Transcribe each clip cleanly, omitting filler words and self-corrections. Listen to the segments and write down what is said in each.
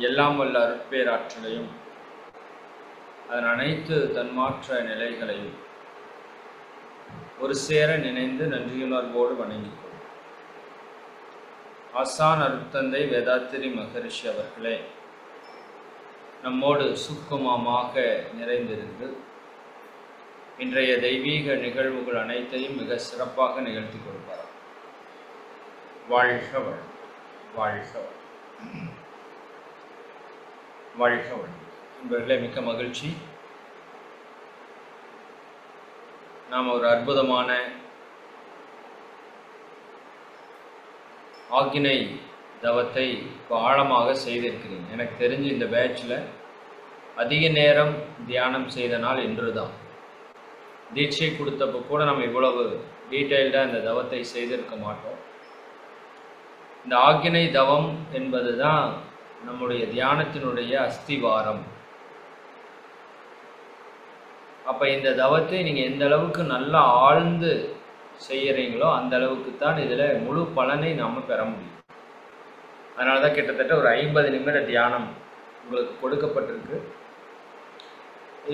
எல்லாம் வல்ல அருட்பேராற்றலையும் அதன் அனைத்து தன்மாற்ற நிலைகளையும் ஒரு சேர நினைந்து நன்றியுணர்வோடு வணங்கிக் கொள்ளும். ஆசான் அருட்தந்தை வேதாத்திரி மகரிஷி அவர்களே நம்மோடு சுக்குமமாக நிறைந்திருந்து இன்றைய தெய்வீக நிகழ்வுகள் அனைத்தையும் மிக சிறப்பாக நிகழ்த்தி கொடுப்பார். வாழ்க வளம், வாழ்க வளம், வாழ்க வளம். நண்பர்களே, மிக்க மகிழ்ச்சி. நாம் ஒரு அற்புதமான ஆக்கினை தவத்தை இப்போ ஆழமாக செய்திருக்கிறேன். எனக்கு தெரிஞ்சு இந்த பேட்சில் அதிக நேரம் தியானம் செய்த நாள் இன்று தான். தீட்சை கொடுத்தப்போ கூட நம்ம இவ்வளவு டீட்டெயில்டாக இந்த தவத்தை செய்திருக்க மாட்டோம். இந்த ஆக்கினை தவம் என்பது தான் நம்முடைய தியானத்தினுடைய அஸ்திவாரம். அப்போ இந்த தவத்தை நீங்கள் எந்த அளவுக்கு நல்லா ஆழ்ந்து செய்கிறீங்களோ அந்த அளவுக்கு தான் இதில் முழு பலனை நாம் பெற முடியும். அதனால தான் கிட்டத்தட்ட ஒரு 50 நிமிட தியானம் உங்களுக்கு கொடுக்கப்பட்டிருக்கு.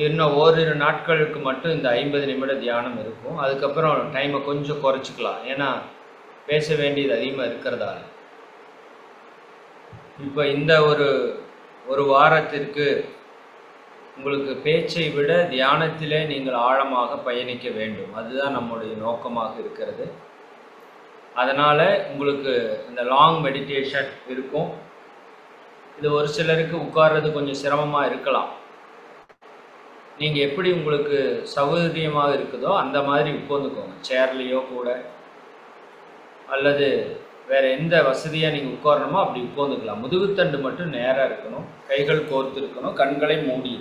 இன்னும் ஓரிரு நாட்களுக்கு மட்டும் இந்த 50 நிமிட தியானம் இருக்கும். அதுக்கப்புறம் டைமை கொஞ்சம் குறைச்சிக்கலாம், ஏன்னா பேச வேண்டியது அதிகமாக இருக்கிறதால. இப்போ இந்த ஒரு வாரத்திற்கு உங்களுக்கு பேச்சை விட தியானத்திலே நீங்கள் ஆழமாக பயணிக்க வேண்டும். அதுதான் நம்முடைய நோக்கமாக இருக்கிறது. அதனால் உங்களுக்கு இந்த லாங் மெடிடேஷன் இருக்கும். இது ஒரு சிலருக்கு உட்கார்றது கொஞ்சம் சிரமமாக இருக்கலாம். நீங்கள் எப்படி உங்களுக்கு சௌகரியமாக இருக்குதோ அந்த மாதிரி உட்காந்துக்கோங்க. சேர்லேயோ கூட அல்லது வேறு எந்த வசதியாக நீங்கள் உட்காரணுமோ அப்படி உட்காந்துக்கலாம். முதுகுத்தண்டு மட்டும் நேராக இருக்கணும், கைகள் கோர்த்து இருக்கணும், கண்களை மூடி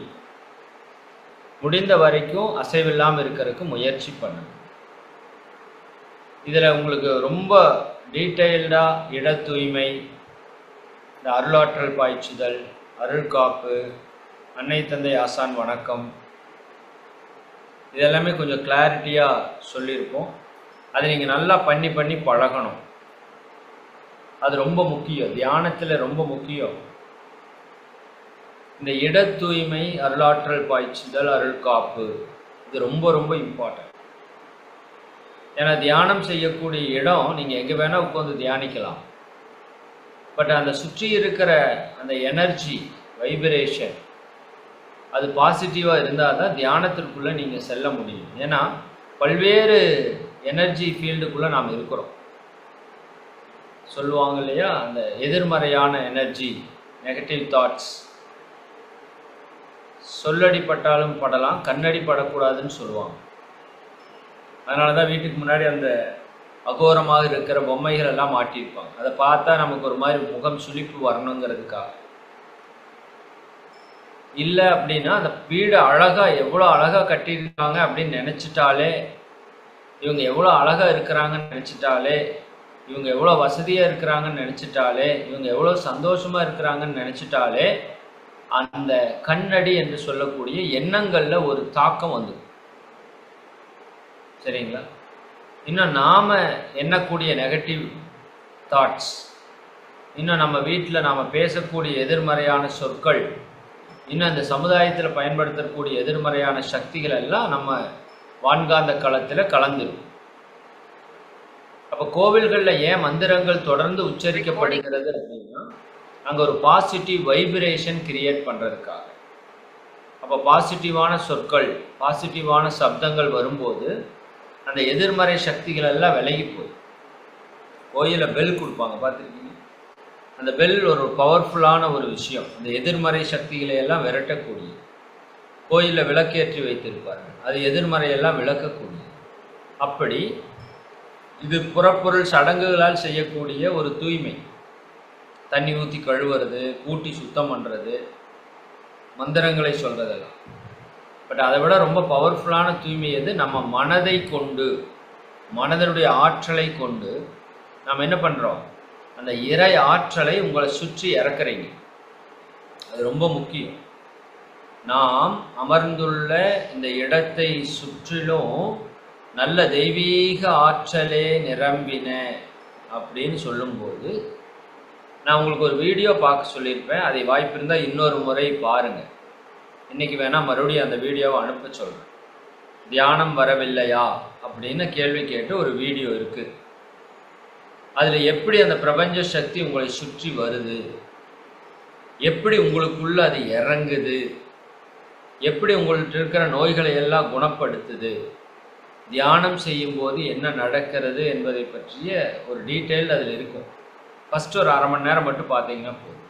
முடிந்த வரைக்கும் அசைவில்லாமல் இருக்கிறதுக்கு முயற்சி பண்ணணும். இதில் உங்களுக்கு ரொம்ப டீட்டெயில்டாக இட தூய்மை, இந்த அருளாற்றல் பாய்ச்சுதல், அருள் காப்பு, அன்னை தந்தை ஆசான் வணக்கம், இதெல்லாமே கொஞ்சம் கிளாரிட்டியாக சொல்லியிருப்போம். அதை நீங்கள் நல்லா பண்ணி பழகணும். அது ரொம்ப முக்கியம், தியானத்தில் ரொம்ப முக்கியம். இந்த இட தூய்மை, அருளாற்றல் பாய்ச்சுதல், அருள் காப்பு, இது ரொம்ப ரொம்ப இம்பார்ட்டன்ட். ஏன்னா தியானம் செய்யக்கூடிய இடம் நீங்கள் எங்கே வேணால் உட்காந்து தியானிக்கலாம். பட் அந்த சுற்றி இருக்கிற அந்த எனர்ஜி வைப்ரேஷன் அது பாசிட்டிவாக இருந்தால் தான் தியானத்திற்குள்ளே நீங்கள் செல்ல முடியும். ஏன்னா பல்வேறு எனர்ஜி ஃபீல்டுக்குள்ளே நாம் இருக்கிறோம். சொல்லுவாங்க இல்லையா, அந்த எதிர்மறையான எனர்ஜி, நெகட்டிவ் தாட்ஸ், சொல்லடிப்பட்டாலும் படலாம், கண்ணடி படக்கூடாதுன்னு சொல்லுவாங்க. அதனால தான் வீட்டுக்கு முன்னாடி அந்த அகோரமாக இருக்கிற பொம்மைகள் எல்லாம் மாட்டியிருப்பாங்க. அதை பார்த்தா நமக்கு ஒரு மாதிரி முகம் சுளிப்பு வரணுங்கிறதுக்காக. இல்லை அப்படின்னா அந்த வீடு அழகாக, எவ்வளோ அழகாக கட்டியிருக்காங்க அப்படின்னு நினச்சிட்டாலே, இவங்க எவ்வளோ அழகாக இருக்கிறாங்கன்னு நினச்சிட்டாலே, இவங்க எவ்வளோ வசதியாக இருக்கிறாங்கன்னு நினச்சிட்டாலே, இவங்க எவ்வளோ சந்தோஷமாக இருக்கிறாங்கன்னு நினச்சிட்டாலே அந்த கண்ணடி என்று சொல்லக்கூடிய எண்ணங்களில் ஒரு தாக்கம் வந்துடும். சரிங்களா? இன்னும் நாம் எண்ணக்கூடிய நெகட்டிவ் தாட்ஸ், இன்னும் நம்ம வீட்டில் நாம் பேசக்கூடிய எதிர்மறையான சொற்கள், இன்னும் இந்த சமுதாயத்தில் பயன்படுத்தக்கூடிய எதிர்மறையான சக்திகள் எல்லாம் நம்ம வான்காந்த களத்தில் கலந்துடும். அப்போ கோவில்களில் ஏன் மந்திரங்கள் தொடர்ந்து உச்சரிக்கப்படுகிறது அப்படின்னா, அங்கே ஒரு பாசிட்டிவ் வைப்ரேஷன் கிரியேட் பண்ணுறதுக்காக. அப்போ பாசிட்டிவான சொற்கள், பாசிட்டிவான சப்தங்கள் வரும்போது அந்த எதிர்மறை சக்திகள் எல்லாம் விலகி போய் கோயிலில் பெல் கொடுப்பாங்க, பார்த்துருக்கீங்க? அந்த பெல் ஒரு பவர்ஃபுல்லான ஒரு விஷயம். அந்த எதிர்மறை சக்திகளை எல்லாம் விரட்டக்கூடிய, கோயிலில் விளக்கேற்றி வைத்திருப்பார்கள், அது எதிர்மறையெல்லாம் விளக்கக்கூடிய. அப்படி இது புறப்பொருள் சடங்குகளால் செய்யக்கூடிய ஒரு தூய்மை. தண்ணி ஊற்றி கழுவுறது, கூட்டி சுத்தம் பண்ணுறது, மந்திரங்களை சொல்கிறதெல்லாம். பட் அதை விட ரொம்ப பவர்ஃபுல்லான தூய்மை எது? நம்ம மனதை கொண்டு, மனதனுடைய ஆற்றலை கொண்டு நாம் என்ன பண்ணுறோம்? அந்த இறை ஆற்றலை உங்களை சுற்றி இறக்குறீங்க. அது ரொம்ப முக்கியம். நாம் அமர்ந்துள்ள இந்த இடத்தை சுற்றிலும் நல்ல தெய்வீக ஆற்றலே நிரம்பின அப்படின்னு சொல்லும்போது நான் உங்களுக்கு ஒரு வீடியோ பார்க்க சொல்லியிருப்பேன். அதை வாய்ப்பு இருந்தால் இன்னொரு முறை பாருங்கள். இன்றைக்கி வேணால் மறுபடியும் அந்த வீடியோவை அனுப்ப சொல்கிறேன். தியானம் வரவில்லையா அப்படின்னு கேள்வி கேட்டு ஒரு வீடியோ இருக்குது. அதில் எப்படி அந்த பிரபஞ்ச சக்தி உங்களை சுற்றி வருது, எப்படி உங்களுக்குள்ள அது இறங்குது, எப்படி உங்கள்கிட்ட இருக்கிற நோய்களை எல்லாம் குணப்படுத்துது, தியானம் செய்யும்போது என்ன நடக்கிறது என்பதை பற்றிய ஒரு டீட்டெயில் அதில் இருக்கும். ஃபஸ்ட்டு ஒரு அரை மணி நேரம் மட்டும் பார்த்தீங்கன்னா போதும்.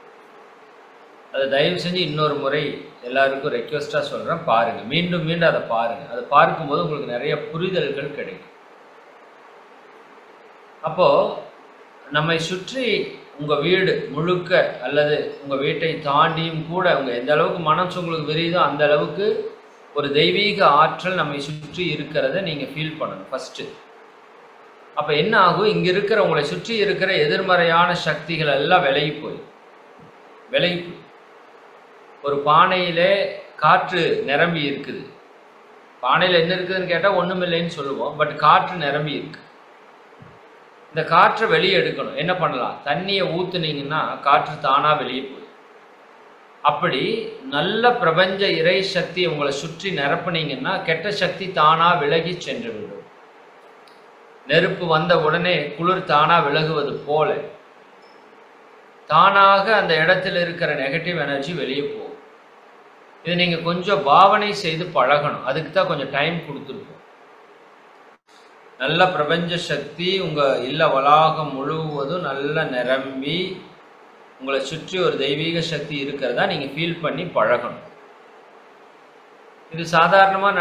அதை தயவு செஞ்சு இன்னொரு முறை எல்லாருக்கும் ரெக்வெஸ்ட்டாக சொல்கிறேன், பாருங்கள். மீண்டும் மீண்டும் அதை பாருங்கள். அதை பார்க்கும்போது உங்களுக்கு நிறைய புரிதல்கள் கிடைக்கும். அப்போது நம்மை சுற்றி உங்கள் வீடு முழுக்க அல்லது உங்கள் வீட்டை தாண்டியும் கூட உங்கள் எந்த அளவுக்கு மனசு உங்களுக்கு விரியுதோ அந்த அளவுக்கு ஒரு தெய்வீக ஆற்றல் நம்மை சுற்றி இருக்கிறத நீங்கள் ஃபீல் பண்ணணும் ஃபஸ்ட்டு. அப்போ என்ன ஆகும், இங்கே இருக்கிற உங்களை சுற்றி இருக்கிற எதிர்மறையான சக்திகள் எல்லாம் விலகி போய் ஒரு பானையிலே காற்று நிரம்பி இருக்குது. பானையில் என்ன இருக்குதுன்னு கேட்டால் ஒன்றும் இல்லைன்னு சொல்லுவோம். பட் காற்று நிரம்பி இருக்கு. இந்த காற்றை வெளியே எடுக்கணும். என்ன பண்ணலாம், தண்ணியை ஊற்றுனீங்கன்னா காற்று தானாக வெளியே போய். அப்படி நல்ல பிரபஞ்ச இறை சக்தி உங்களை சுற்றி நிரப்புனீங்கன்னா கெட்ட சக்தி தானாக விலகி சென்று விடும். நெருப்பு வந்த உடனே குளிர் தானாக விலகுவது போல தானாக அந்த இடத்துல இருக்கிற நெகட்டிவ் எனர்ஜி வெளியே போகும். இது நீங்கள் கொஞ்சம் பாவனை செய்து பழகணும். அதுக்கு தான் கொஞ்சம் டைம் கொடுத்துருக்கோம். நல்ல பிரபஞ்ச சக்தி உங்கள் இல்ல வளாகம் முழுவதும் நல்லா நிரம்பி உங்களை சுற்றி ஒரு தெய்வீக சக்தி இருக்கிறதா நீங்கள் ஃபீல் பண்ணி பழகணும். இது சாதாரணமாக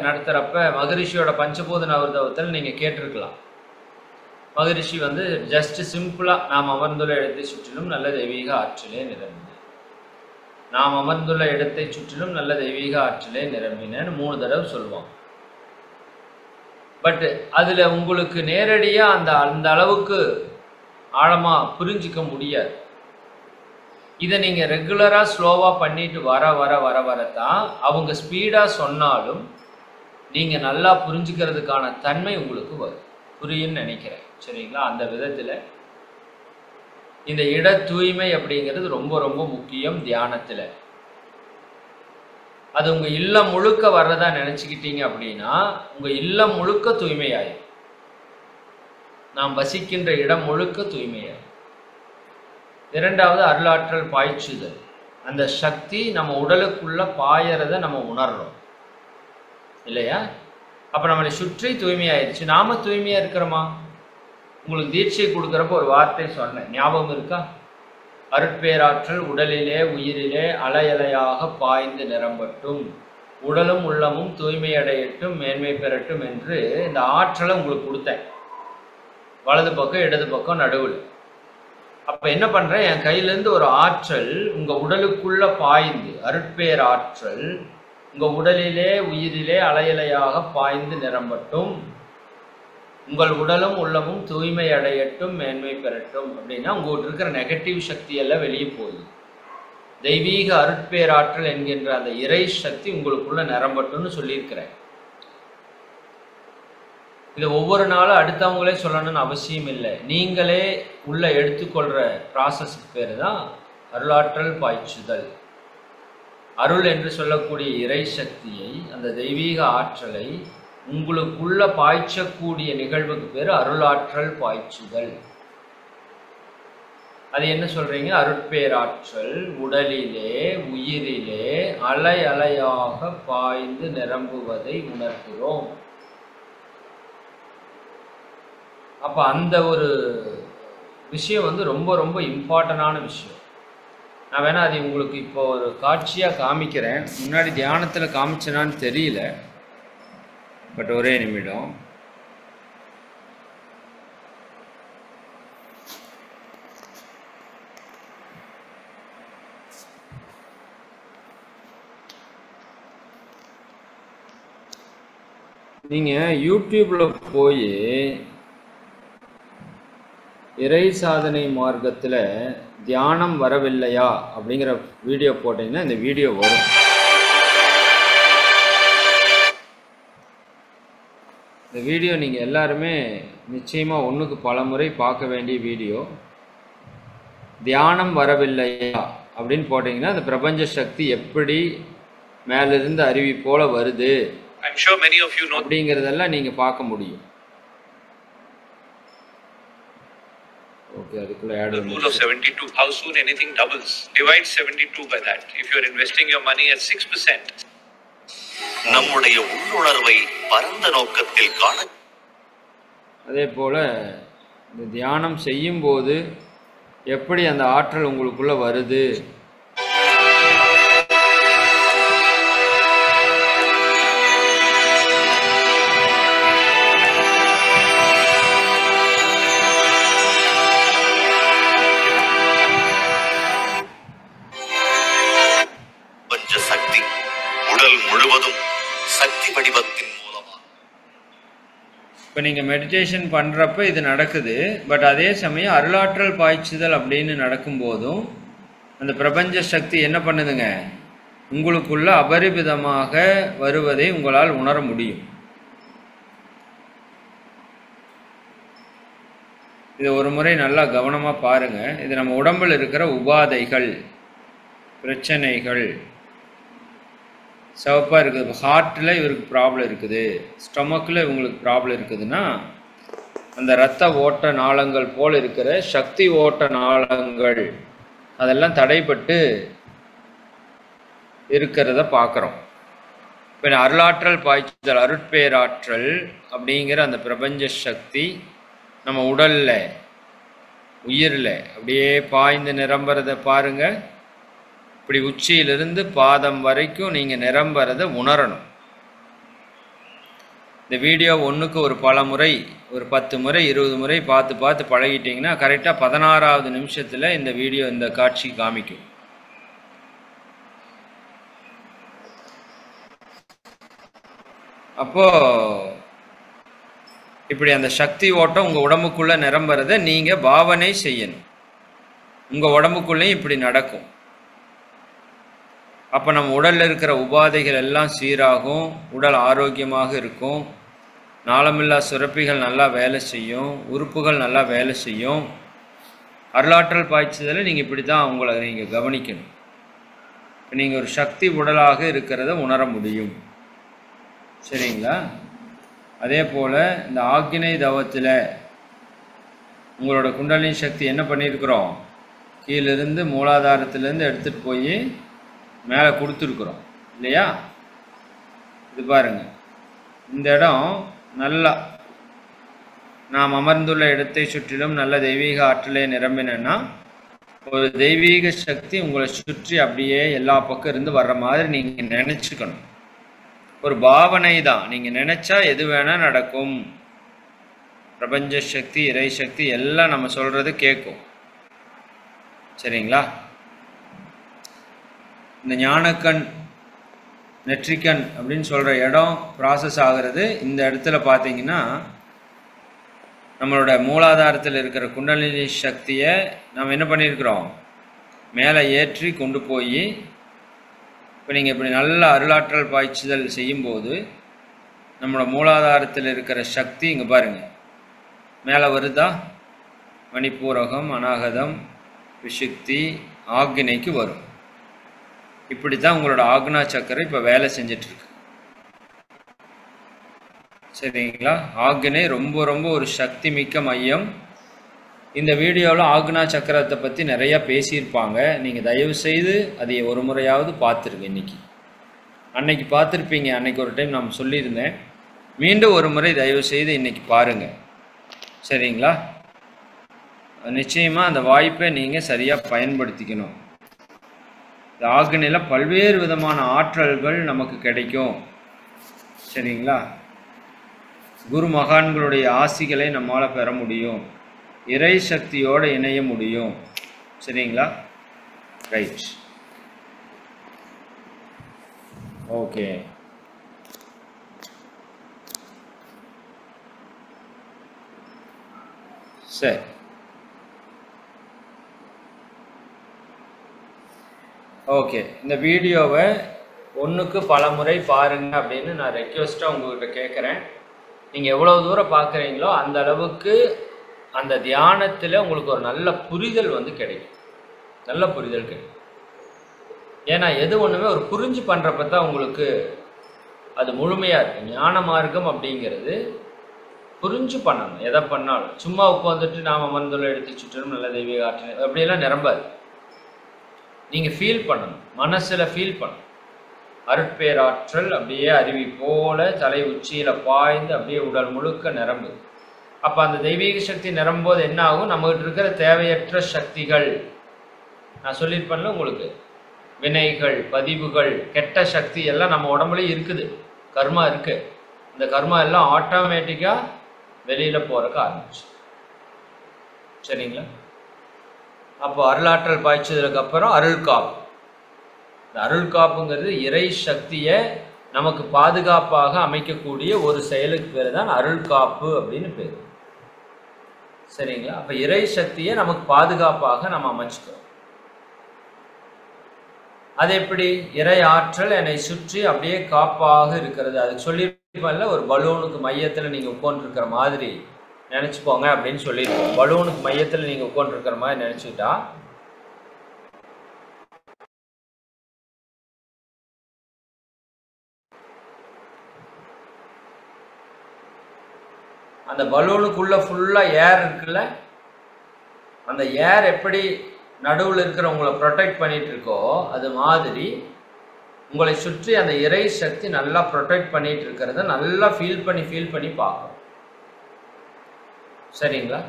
நடத்துகிறப்ப மகரிஷியோட பஞ்சபூத நவர்தவத்தில் நீங்கள் கேட்டிருக்கலாம். மகரிஷி ஜஸ்ட் சிம்பிளாக நாம் அமர்ந்துள்ள இடத்தை சுற்றிலும் நல்ல தெய்வீக ஆற்றலே நிரம்பின, நாம் அமர்ந்துள்ள இடத்தை சுற்றிலும் நல்ல தெய்வீக ஆற்றலே நிரம்பினேன்னு 3 தடவை சொல்லுவாங்க. பட் அதில் உங்களுக்கு நேரடியாக அந்த அளவுக்கு ஆழமாக புரிஞ்சிக்க முடியாது. இதை நீங்கள் ரெகுலராக ஸ்லோவாக பண்ணிட்டு வரத்தான் அவங்க ஸ்பீடாக சொன்னாலும் நீங்கள் நல்லா புரிஞ்சுக்கிறதுக்கான தன்மை உங்களுக்கு வரும். புரியுன்னு நினைக்கிறேன், சரிங்களா? அந்த விதத்தில் இந்த இட தூய்மை அப்படிங்கிறது ரொம்ப ரொம்ப முக்கியம் தியானத்தில். அது உங்கள் இல்லம் முழுக்க வர்றதா நினச்சிக்கிட்டீங்க அப்படின்னா உங்கள் இல்லம் முழுக்க தூய்மையாயிடும். நாம் வசிக்கின்ற இடம் முழுக்க தூய்மையாயிடும். 2வது அருளாற்றல் பாய்ச்சுதல். அந்த சக்தி நம்ம உடலுக்குள்ள பாயறதை நம்ம உணர்றோம் இல்லையா? அப்போ நம்மளை சுற்றி தூய்மையாயிடுச்சு. நாம தூய்மையாக இருக்கிறோமா? உங்களுக்கு தீட்சை கொடுக்குறப்ப ஒரு வார்த்தை சொன்னேன், ஞாபகம் இருக்கா? அருட்பேராற்றல் உடலிலே உயிரிலே அலையலையாக பாய்ந்து நிரம்பட்டும், உடலும் உள்ளமும் தூய்மையடையட்டும், மேன்மை பெறட்டும் என்று இந்த ஆற்றலை உங்களுக்கு கொடுத்தேன். வலது பக்கம் இடது பக்கம் நடுவில். அப்போ என்ன பண்ணுறேன், என் கையிலேருந்து ஒரு ஆற்றல் உங்கள் உடலுக்குள்ள பாய்ந்து, அருட்பேராற்றல் உங்கள் உடலிலே உயிரிலே அலையலையாக பாய்ந்து நிரம்பட்டும், உங்கள் உடலும் உள்ளமும் தூய்மை அடையட்டும், மேன்மை பெறட்டும் அப்படின்னா உங்கள்கிட்ட இருக்கிற நெகட்டிவ் சக்தியெல்லாம் வெளியே போகுது. தெய்வீக அருட்பேராற்றல் என்கின்ற அந்த இறை சக்தி உங்களுக்குள்ள நிரம்பட்டும்னு சொல்லியிருக்கிறேன். இதை ஒவ்வொரு நாளும் அடுத்தவங்களே சொல்லணும்னு அவசியம் இல்லை. நீங்களே உள்ள எடுத்துக்கொள்கிற ப்ராசஸ்க்கு பேர் தான் அருளாற்றல் பாய்ச்சுதல். அருள் என்று சொல்லக்கூடிய இறை சக்தியை, அந்த தெய்வீக ஆற்றலை உங்களுக்குள்ள பாய்ச்சக்கூடிய நிகழ்வுக்கு பேர் அருளாற்றல் பாய்ச்சுதல். அது என்ன சொல்றீங்க? அருட்பேராற்றல் உடலிலே உயிரிலே அலை அலையாக பாய்ந்து நிரம்புவதை உணர்கிறோம். அப்போ அந்த ஒரு விஷயம் ரொம்ப ரொம்ப இம்பார்ட்டண்டான விஷயம். நான் வேணா அது உங்களுக்கு இப்போ ஒரு காட்சியாக காமிக்கிறேன். முன்னாடி தியானத்தில் காமிச்சேனான்னு தெரியல, பட் ஒரே நிமிடம். நீங்கள் யூடியூப்பில் போய் இறை சாதனை மார்க்கத்தில் தியானம் வரவில்லையா அப்படிங்கிற வீடியோ போட்டிங்கன்னா இந்த வீடியோ வரும். இந்த வீடியோ நீங்கள் எல்லாருமே நிச்சயமாக ஒன்றுக்கு பல முறை பார்க்க வேண்டிய வீடியோ. தியானம் வரவில்லையா அப்படின்னு போட்டிங்கன்னா அந்த பிரபஞ்ச சக்தி எப்படி மேலிருந்து அருவி போல வருது அப்படிங்கிறதெல்லாம் நீங்கள் பார்க்க முடியும். ஓகே, அதுக்குள்ள add rule of 72, how soon anything doubles. Divide 72 by that. If you are investing your money at 6%. நம்முடைய உள்ளுணர்வை பரந்த நோக்கத்தில் காண. அதே போல இந்த தியானம் செய்யும்போது எப்படி அந்த ஆற்றல் உங்களுக்குள்ள வருது, சக்தி உடல் முழுவதும் சக்தி வடிவத்தின் மூலமா. இப்போ நீங்கள் மெடிடேஷன் பண்ணுறப்ப இது நடக்குது. பட் அதே சமயம் அருளாற்றல் பாய்ச்சுதல் அப்படின்னு நடக்கும்போதும் அந்த பிரபஞ்ச சக்தி என்ன பண்ணுதுங்க, உங்களுக்குள்ள அபரிமிதமாக வருவதை உங்களால் உணர முடியும். இது ஒரு முறை நல்லா கவனமாக பாருங்கள். இது நம்ம உடம்பில் இருக்கிற உபாதைகள், பிரச்சனைகள், சிவப்பாக இருக்குது. இப்போ ஹார்ட்டில் இவருக்கு ப்ராப்ளம் இருக்குது, ஸ்டொமக்கில் இவங்களுக்கு ப்ராப்ளம் இருக்குதுன்னா அந்த இரத்த ஓட்ட நாளங்கள் போல் இருக்கிற சக்தி ஓட்ட நாளங்கள் அதெல்லாம் தடைப்பட்டு இருக்கிறத பார்க்குறோம். இப்போ அருளாற்றல் பாய்ச்சுதல், அருட்பேராற்றல் அப்படிங்கிற அந்த பிரபஞ்ச சக்தி நம்ம உடலில், உயிரில் அப்படியே பாய்ந்து நிரம்புறதை பாருங்கள். இப்படி உச்சியிலிருந்து பாதம் வரைக்கும் நீங்கள் நிரம்புறதை உணரணும். இந்த வீடியோ ஒன்றுக்கு ஒரு பல முறை, ஒரு 10 முறை 20 முறை பார்த்து பார்த்து பழகிட்டிங்கன்னா கரெக்டாக 16வது நிமிஷத்தில் இந்த வீடியோ, இந்த காட்சி காமிக்கும். அப்போது இப்படி அந்த சக்தி ஓட்டம் உங்கள் உடம்புக்குள்ளே நிரம்புறதை நீங்கள் பாவனை செய்யணும். உங்கள் உடம்புக்குள்ளேயும் இப்படி நடக்கும். அப்போ நம்ம உடலில் இருக்கிற உபாதைகள் எல்லாம் சீராகும், உடல் ஆரோக்கியமாக இருக்கும், நாளமில்லா சுரப்பிகள் நல்லா வேலை செய்யும், உறுப்புகள் நல்லா வேலை செய்யும். அருளாற்றல் பாய்ச்சுதலை நீங்கள் இப்படி தான் உங்களை நீங்கள் கவனிக்கணும். இப்போ நீங்கள் ஒரு சக்தி உடலாக இருக்கிறத உணர முடியும். சரிங்களா? அதே போல் இந்த ஆக்கினை தவத்தில் உங்களோட குண்டலினி சக்தி என்ன பண்ணியிருக்கிறோம், கீழிருந்து மூலாதாரத்திலேருந்து எடுத்துகிட்டு போய் மேலே கொடுத்துருக்குறோம் இல்லையா? இது பாருங்கள், இந்த இடம் நல்லா நாம் அமர்ந்துள்ள இடத்தை சுற்றிலும் நல்ல தெய்வீக ஆற்றலை நிரம்பினா ஒரு தெய்வீக சக்தி உங்களை சுற்றி அப்படியே எல்லா பக்கம் இருந்து வர்ற மாதிரி நீங்கள் நினச்சிக்கணும். ஒரு பாவனை தான். நீங்கள் நினச்சா எது வேணால் நடக்கும். பிரபஞ்ச சக்தி, இறை சக்தி எல்லாம் நம்ம சொல்கிறது கேட்கும். சரிங்களா? இந்த ஞானக்கண், நெற்றிக்கண் அப்படின்னு சொல்கிற இடம் ப்ராசஸ் ஆகிறது. இந்த இடத்துல பார்த்தீங்கன்னா நம்மளோட மூலாதாரத்தில் இருக்கிற குண்டலினி சக்தியை நம்ம என்ன பண்ணியிருக்கிறோம், மேலே ஏற்றி கொண்டு போய், இப்போ நீங்கள் இப்படி நல்ல அருளாற்றல் பாய்ச்சுதல் செய்யும்போது நம்மளோட மூலாதாரத்தில் இருக்கிற சக்தி இங்கே பாருங்கள் மேலே வருதா, மணிப்பூரகம், அநாகதம், விசுக்தி, ஆக்னிக்கு வரும். இப்படி தான் உங்களோட ஆக்னா சக்கரம் இப்போ வேலை செஞ்சிட்ருக்கு. சரிங்களா? ஆக்னை ரொம்ப ரொம்ப ஒரு சக்தி மிக்க மையம். இந்த வீடியோவில் ஆக்னா சக்கரத்தை பற்றி நிறையா பேசியிருப்பாங்க. நீங்கள் தயவு செய்து அதை ஒரு முறையாவது பார்த்துருங்க. அன்னைக்கு பார்த்துருப்பீங்க. அன்னைக்கு ஒரு டைம் நான் சொல்லியிருந்தேன். மீண்டும் ஒரு முறை தயவு செய்து இன்றைக்கி பாருங்கள். சரிங்களா? நிச்சயமாக அந்த வாய்ப்பை நீங்கள் சரியாக பயன்படுத்திக்கணும். இந்த ஆக்னியில் பல்வேறு விதமான ஆற்றல்கள் நமக்கு கிடைக்கும். சரிங்களா? குரு மகான்களுடைய ஆசிகளை நம்மால் பெற முடியும். இறை சக்தியோடு இணைய முடியும். சரிங்களா? Right, okay. சரி, ஓகே. இந்த வீடியோவை ஒன்றுக்கு பல முறை பாருங்கள் அப்படின்னு நான் ரெக்வெஸ்ட்டாக உங்கள்கிட்ட கேட்குறேன். நீங்கள் எவ்வளோ தூரம் பார்க்குறீங்களோ அந்த அளவுக்கு அந்த தியானத்தில் உங்களுக்கு ஒரு நல்ல புரிதல் வந்து கிடைக்கும். நல்ல புரிதல் கிடைக்கும். ஏன்னா எது ஒன்றுமே ஒரு புரிஞ்சு பண்ணுறப்ப தான் உங்களுக்கு அது முழுமையாக இருக்குது. ஞான மார்க்கம் அப்படிங்கிறது புரிஞ்சு பண்ணணும். எதை பண்ணாலும் சும்மா உட்காந்துட்டு நாம் மருந்துள்ள எடுத்து சுற்றணும் நல்ல தெய்வீக ஆற்றல் அப்படியெல்லாம் நிரம்பாது. நீங்கள் ஃபீல் பண்ணணும், மனசில் ஃபீல் பண்ணணும். அருட்பேராற்றல் அப்படியே அருவி போல தலை உச்சியில் பாய்ந்து அப்படியே உடல் முழுக்க நிரம்புது. அப்போ அந்த தெய்வீக சக்தி நிரம்போது என்ன ஆகும்? நம்மகிட்ட இருக்கிற தேவையற்ற சக்திகள், நான் சொல்லியிருப்பேன்ல உங்களுக்கு, வினைகள், பதிவுகள், கெட்ட சக்தி எல்லாம் நம்ம உடம்புலேயே இருக்குது. கர்மா இருக்கு. இந்த கர்மா எல்லாம் ஆட்டோமேட்டிக்காக வெளியில் போகிறக்கு ஆரம்பிச்சு. சரிங்களா? அப்போ அருளாற்றல் பாய்ச்சதுக்கு அப்புறம் அருள் காப்பு. இந்த அருள் காப்புங்கிறது இறை சக்தியை நமக்கு பாதுகாப்பாக அமைக்கக்கூடிய ஒரு செயலுக்கு பேர் தான் அருள் காப்பு அப்படின்னு பேர். சரிங்களா? அப்போ இறை சக்தியை நமக்கு பாதுகாப்பாக நம்ம அமைச்சுக்கிறோம். அது எப்படி? இறை ஆற்றல் என்னை சுற்றி அப்படியே காப்பாக இருக்கிறது. அதுக்கு சொல்லியிருப்பேன்ல, ஒரு பலூனுக்கு மையத்தில் நீங்கள் உட்காந்துருக்கிற மாதிரி நினச்சிப்போங்க அப்படின்னு சொல்லியிருக்கோம். பலூனுக்கு மையத்தில் நீங்கள் உட்காந்துருக்கிற மாதிரி நினச்சிக்கிட்டா அந்த பலூனுக்குள்ள ஃபுல்லாக ஏர் இருக்குல்ல, அந்த ஏர் எப்படி நடுவில் இருக்கிறவங்களை ப்ரொடெக்ட் பண்ணிட்டு இருக்கோ அது மாதிரி உங்களை சுற்றி அந்த இறை சக்தி நல்லா ப்ரொடெக்ட் பண்ணிட்டு இருக்கிறத நல்லா ஃபீல் பண்ணி பார்க்கணும். சரிங்களா?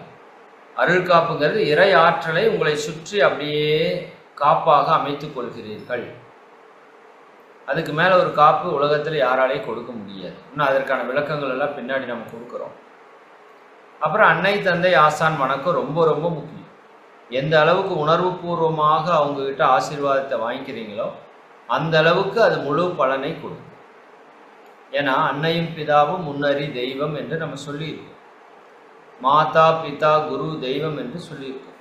அருள் காப்புங்கிறது இறை ஆற்றலை உங்களை சுற்றி அப்படியே காப்பாக அமைத்துக் கொள்கிறீர்கள். அதுக்கு மேலே ஒரு காப்பு உலகத்தில் யாராலையும் கொடுக்க முடியாது. இன்னும் அதற்கான விளக்கங்கள் எல்லாம் பின்னாடி நம்ம கொடுக்குறோம். அப்புறம் அன்னை தந்தை ஆசான் வணக்கம் ரொம்ப ரொம்ப முக்கியம். எந்த அளவுக்கு உணர்வு பூர்வமாக அவங்ககிட்ட ஆசீர்வாதத்தை வாங்கிக்கிறீங்களோ அந்த அளவுக்கு அது முழு பலனை கொடுக்கும். ஏன்னா அன்னையும் பிதாவும் முன்னறி தெய்வம் என்று நம்ம சொல்லியிருக்கோம். மாதா பிதா குரு தெய்வம் என்று சொல்லியிருக்கோம்.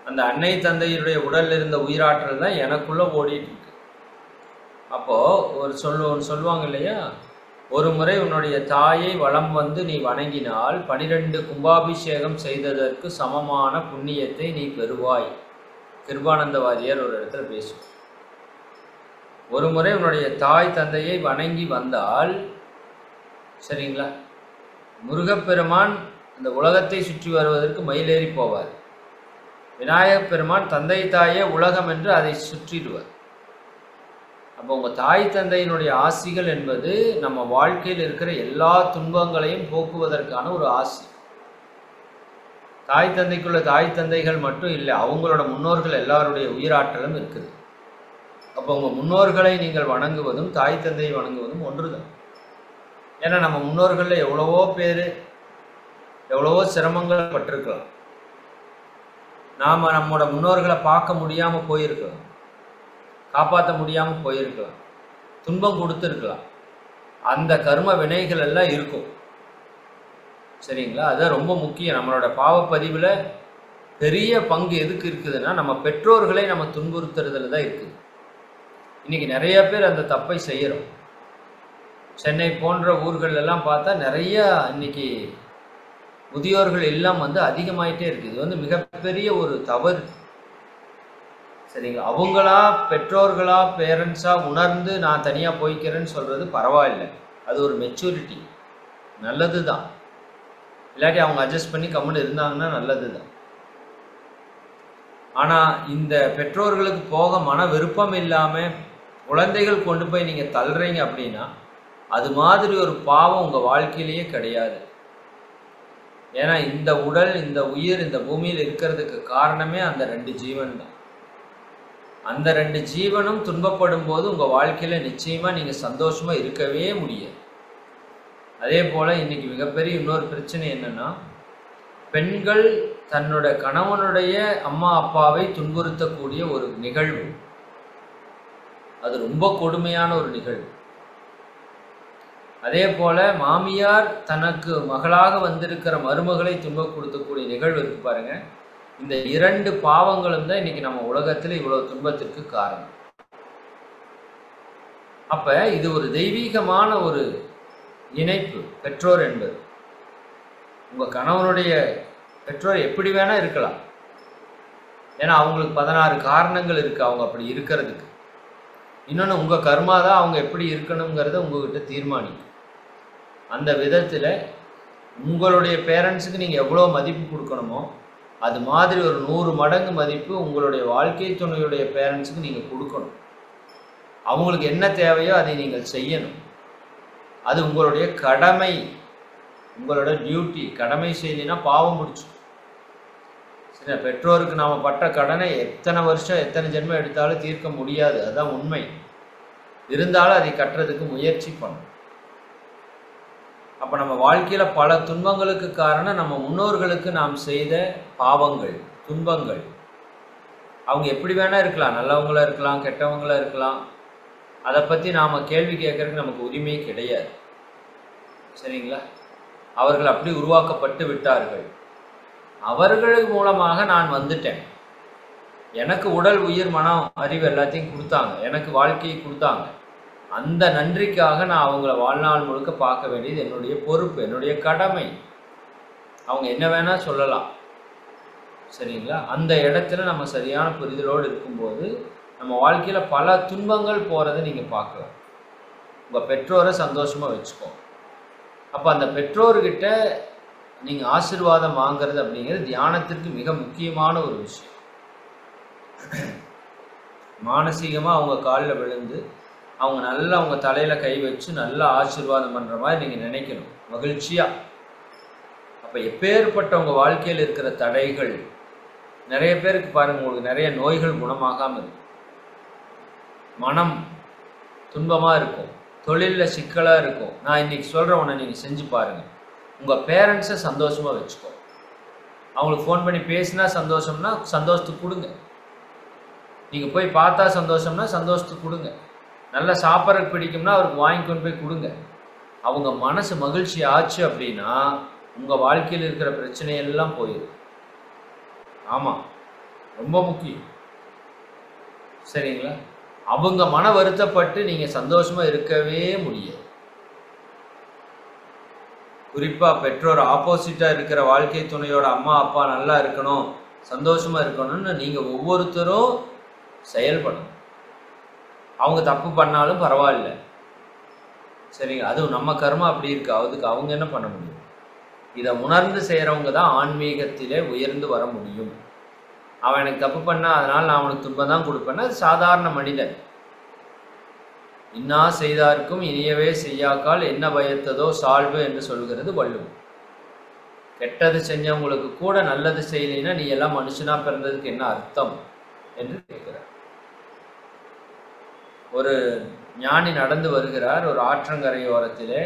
அந்த அன்னை தந்தையுடைய உடலில் இருந்த உயிராற்றல் தான் எனக்குள்ள ஓடிட்டு இருக்கு. அப்போ ஒரு சொல்லுவாங்க இல்லையா, ஒரு முறை உன்னுடைய தாயை வலம் வந்து நீ வணங்கினால் 12 கும்பாபிஷேகம் செய்ததற்கு சமமான புண்ணியத்தை நீ பெறுவாய். கிருபானந்த வாரியார் ஒரு இடத்துல பேசும். ஒரு முறை உன்னுடைய தாய் தந்தையை வணங்கி வந்தால், சரிங்களா, முருகப்பெருமான் இந்த உலகத்தை சுற்றி வருவதற்கு மயிலேறி போவார். விநாயகப் பெருமான் தந்தை தாயே உலகம் என்று அதை சுற்றிடுவார். அப்போ உங்கள் தாய் தந்தையினுடைய ஆசிகள் என்பது நம்ம வாழ்க்கையில் இருக்கிற எல்லா துன்பங்களையும் போக்குவதற்கான ஒரு ஆசி. தாய் தந்தைக்குள்ள தாய் தந்தைகள் மட்டும் இல்லை, அவங்களோட முன்னோர்கள் எல்லாருடைய உயிராற்றலும் இருக்குது. அப்போ உங்கள் முன்னோர்களை நீங்கள் வணங்குவதும் தாய் தந்தையை வணங்குவதும் ஒன்று தான். ஏன்னா நம்ம முன்னோர்களில் எவ்வளவோ பேர் எவ்வளவோ சிரமங்கள் பட்டிருக்கலாம். நாம் நம்மளோட முன்னோர்களை பார்க்க முடியாமல் போயிருக்கலாம், காப்பாற்ற முடியாமல் போயிருக்கலாம், துன்பம் கொடுத்துருக்கலாம். அந்த கர்ம வினைகள் எல்லாம் இருக்கும். சரிங்களா? அதுதான் ரொம்ப முக்கியம். நம்மளோட பாவப்பதிவில் பெரிய பங்கு எதுக்கு இருக்குதுன்னா நம்ம பெற்றோர்களை நம்ம துன்புறுத்துறதுல தான் இருக்குது. இன்றைக்கி நிறைய பேர் அந்த தப்பை செய்கிறோம். சென்னை போன்ற ஊர்களெல்லாம் பார்த்தா நிறைய இன்னைக்கு முதியோர்கள் எல்லாம் அதிகமாயிட்டே இருக்குது. இது மிகப்பெரிய ஒரு தவறு. சரிங்களா? அவங்களா பெற்றோர்களா பேரண்ட்ஸா உணர்ந்து நான் தனியாக போய்க்கிறேன்னு சொல்கிறது பரவாயில்லை, அது ஒரு மெச்சூரிட்டி, நல்லது தான். இல்லாட்டி அவங்க அட்ஜஸ்ட் பண்ணி கம்முன்னு இருந்தாங்கன்னா நல்லது தான். ஆனால் இந்த பெற்றோர்களுக்கு போக மன விருப்பம் இல்லாமல் குழந்தைகள் கொண்டு போய் நீங்கள் தள்ளுறீங்க அப்படின்னா அது மாதிரி ஒரு பாவம் உங்கள் வாழ்க்கையிலேயே கிடையாது. ஏன்னா இந்த உடல், இந்த உயிர் இந்த பூமியில் இருக்கிறதுக்கு காரணமே அந்த 2 ஜீவன் தான். அந்த 2 ஜீவனும் துன்பப்படும் போது உங்கள் வாழ்க்கையில் நிச்சயமாக நீங்கள் சந்தோஷமாக இருக்கவே முடியாது. அதே போல் இன்றைக்கி மிகப்பெரிய இன்னொரு பிரச்சனை என்னென்னா, பெண்கள் தன்னோட கணவனுடைய அம்மா அப்பாவை துன்புறுத்தக்கூடிய ஒரு நிகழ்வு. அது ரொம்ப கொடுமையான ஒரு நிகழ்வு. அதே போல் மாமியார் தனக்கு மகளாக வந்திருக்கிற மருமகளை துன்பப்படுத்தக்கூடிய நிகழ்வு இருக்கு பாருங்க. இந்த 2 பாவங்களும் தான் இன்னைக்கு நம்ம உலகத்தில் இவ்வளவு துன்பத்திற்கு காரணம். அப்ப இது ஒரு தெய்வீகமான ஒரு இணைப்பு. பெற்றோர் என்பது உங்க கணவனுடைய பெற்றோர் எப்படி வேணா இருக்கலாம். ஏன்னா அவங்களுக்கு 16 காரணங்கள் இருக்குது அவங்க அப்படி இருக்கிறதுக்கு. இன்னொன்று, உங்கள் கர்மா தான் அவங்க எப்படி இருக்கணுங்கிறத உங்ககிட்ட தீர்மானிக்கும். அந்த விதத்தில் உங்களுடைய பேரண்ட்ஸுக்கு நீங்கள் எவ்வளோ மதிப்பு கொடுக்கணுமோ அது மாதிரி ஒரு 100 மடங்கு மதிப்பு உங்களுடைய வாழ்க்கை துணையுடைய பேரண்ட்ஸுக்கு நீங்கள் கொடுக்கணும். அவங்களுக்கு என்ன தேவையோ அதை நீங்கள் செய்யணும். அது உங்களுடைய கடமை, உங்களோட டியூட்டி. கடமை செய்யலைன்னா பாவம் முடிச்சு. சரி, பெற்றோருக்கு நாம் பட்ட கடனை எத்தனை வருஷம் எத்தனை ஜென்மம் எடுத்தாலும் தீர்க்க முடியாது, அதுதான் உண்மை. இருந்தாலும் அதை கட்டுறதுக்கு முயற்சி பண்ணணும். அப்போ நம்ம வாழ்க்கையில் பல துன்பங்களுக்கு காரணம் நம்ம முன்னோர்களுக்கு நாம் செய்த பாவங்கள், துன்பங்கள். அவங்க எப்படி வேணால் இருக்கலாம், நல்லவங்களாக இருக்கலாம், கெட்டவங்களாக இருக்கலாம். அதை பற்றி நாம் கேள்வி கேட்கறதுக்கு நமக்கு உரிமை கிடையாது. சரிங்களா? அவர்கள் அப்படி உருவாக்கப்பட்டு விட்டார்கள். அவர்கள் மூலமாக நான் வந்துட்டேன். எனக்கு உடல், உயிர், மனம், அறிவு எல்லாத்தையும் கொடுத்தாங்க, எனக்கு வாழ்க்கையை கொடுத்தாங்க. அந்த நன்றிக்காக நான் அவங்கள வாழ்நாள் முழுக்க பார்க்க வேண்டியது என்னுடைய பொறுப்பு, என்னுடைய கடமை. அவங்க என்ன வேணால் சொல்லலாம். சரிங்களா? அந்த இடத்துல நம்ம சரியான புரிதலோடு இருக்கும்போது நம்ம வாழ்க்கையில் பல துன்பங்கள் போகிறத நீங்கள் பார்க்கலாம். உங்கள் பெற்றோரை சந்தோஷமாக வச்சுக்கோ. அப்போ அந்த பெற்றோர்கிட்ட நீங்கள் ஆசீர்வாதம் வாங்கிறது அப்படிங்கிறது தியானத்திற்கு மிக முக்கியமான ஒரு விஷயம். மானசீகமாக அவங்க காலில் விழுந்து அவங்க நல்லா அவங்க தலையில் கை வச்சு நல்லா ஆசீர்வாதம் பண்ணுற மாதிரி நீங்கள் நினைக்கணும், மகிழ்ச்சியாக. அப்போ எப்பேற்பட்ட உங்கள் வாழ்க்கையில் இருக்கிற தடைகள், நிறைய பேருக்கு பாருங்கள், உங்களுக்கு நிறைய நோய்கள் குணமாகாமல் இருக்கும், மனம் துன்பமாக இருக்கும், தொழிலில் சிக்கலாக இருக்கும். நான் இன்றைக்கி சொல்கிற ஒன்று நீங்கள் செஞ்சு பாருங்கள். உங்கள் பேரண்ட்ஸை சந்தோஷமாக வச்சுக்கோ. அவங்களுக்கு ஃபோன் பண்ணி பேசினா சந்தோஷம்னா சந்தோஷத்துக்கு கொடுங்க. நீங்கள் போய் பார்த்தா சந்தோஷம்னா சந்தோஷத்துக்கு கொடுங்க. நல்லா சாப்பிட்றதுக்கு பிடிக்கும்னா அவருக்கு வாங்கி கொண்டு போய் கொடுங்க. அவங்க மனசு மகிழ்ச்சி ஆச்சு அப்படின்னா உங்கள் வாழ்க்கையில் இருக்கிற பிரச்சனையெல்லாம் போயிடும். ஆமாம், ரொம்ப முக்கியம். சரிங்களா? அவங்க மன வருத்தப்பட்டு நீங்கள் சந்தோஷமாக இருக்கவே முடியாது. குறிப்பாக பெற்றோர் ஆப்போசிட்டாக இருக்கிற வாழ்க்கை துணையோட அம்மா அப்பா நல்லா இருக்கணும், சந்தோஷமாக இருக்கணும்னு நீங்கள் ஒவ்வொருத்தரும் செயல்படணும். அவங்க தப்பு பண்ணாலும் பரவாயில்ல. சரிங்க? அதுவும் நம்ம கர்மா அப்படி இருக்கு, அதுக்கு அவங்க என்ன பண்ண முடியும்? இதை உணர்ந்து செய்கிறவங்க தான் ஆன்மீகத்திலே உயர்ந்து வர முடியும். அவன் எனக்கு தப்பு பண்ணா அதனால் நான் அவனுக்கு துன்பம் தான் கொடுப்பேன்னா அது சாதாரண மனிதன். இன்னா செய்தார்க்கும் இனியவே செய்யாக்கால் என்ன பயத்ததோ சால்வு என்று சொல்கிறது வள்ளுவம். கெட்டது செஞ்சவங்களுக்கு கூட நல்லது செய்யலைன்னா நீ எல்லாம் மனுஷனா பிறந்ததுக்கு என்ன அர்த்தம் என்று கேட்கிறார். ஒரு ஞானி நடந்து வருகிறார் ஒரு ஆற்றங்கரையோரத்திலே.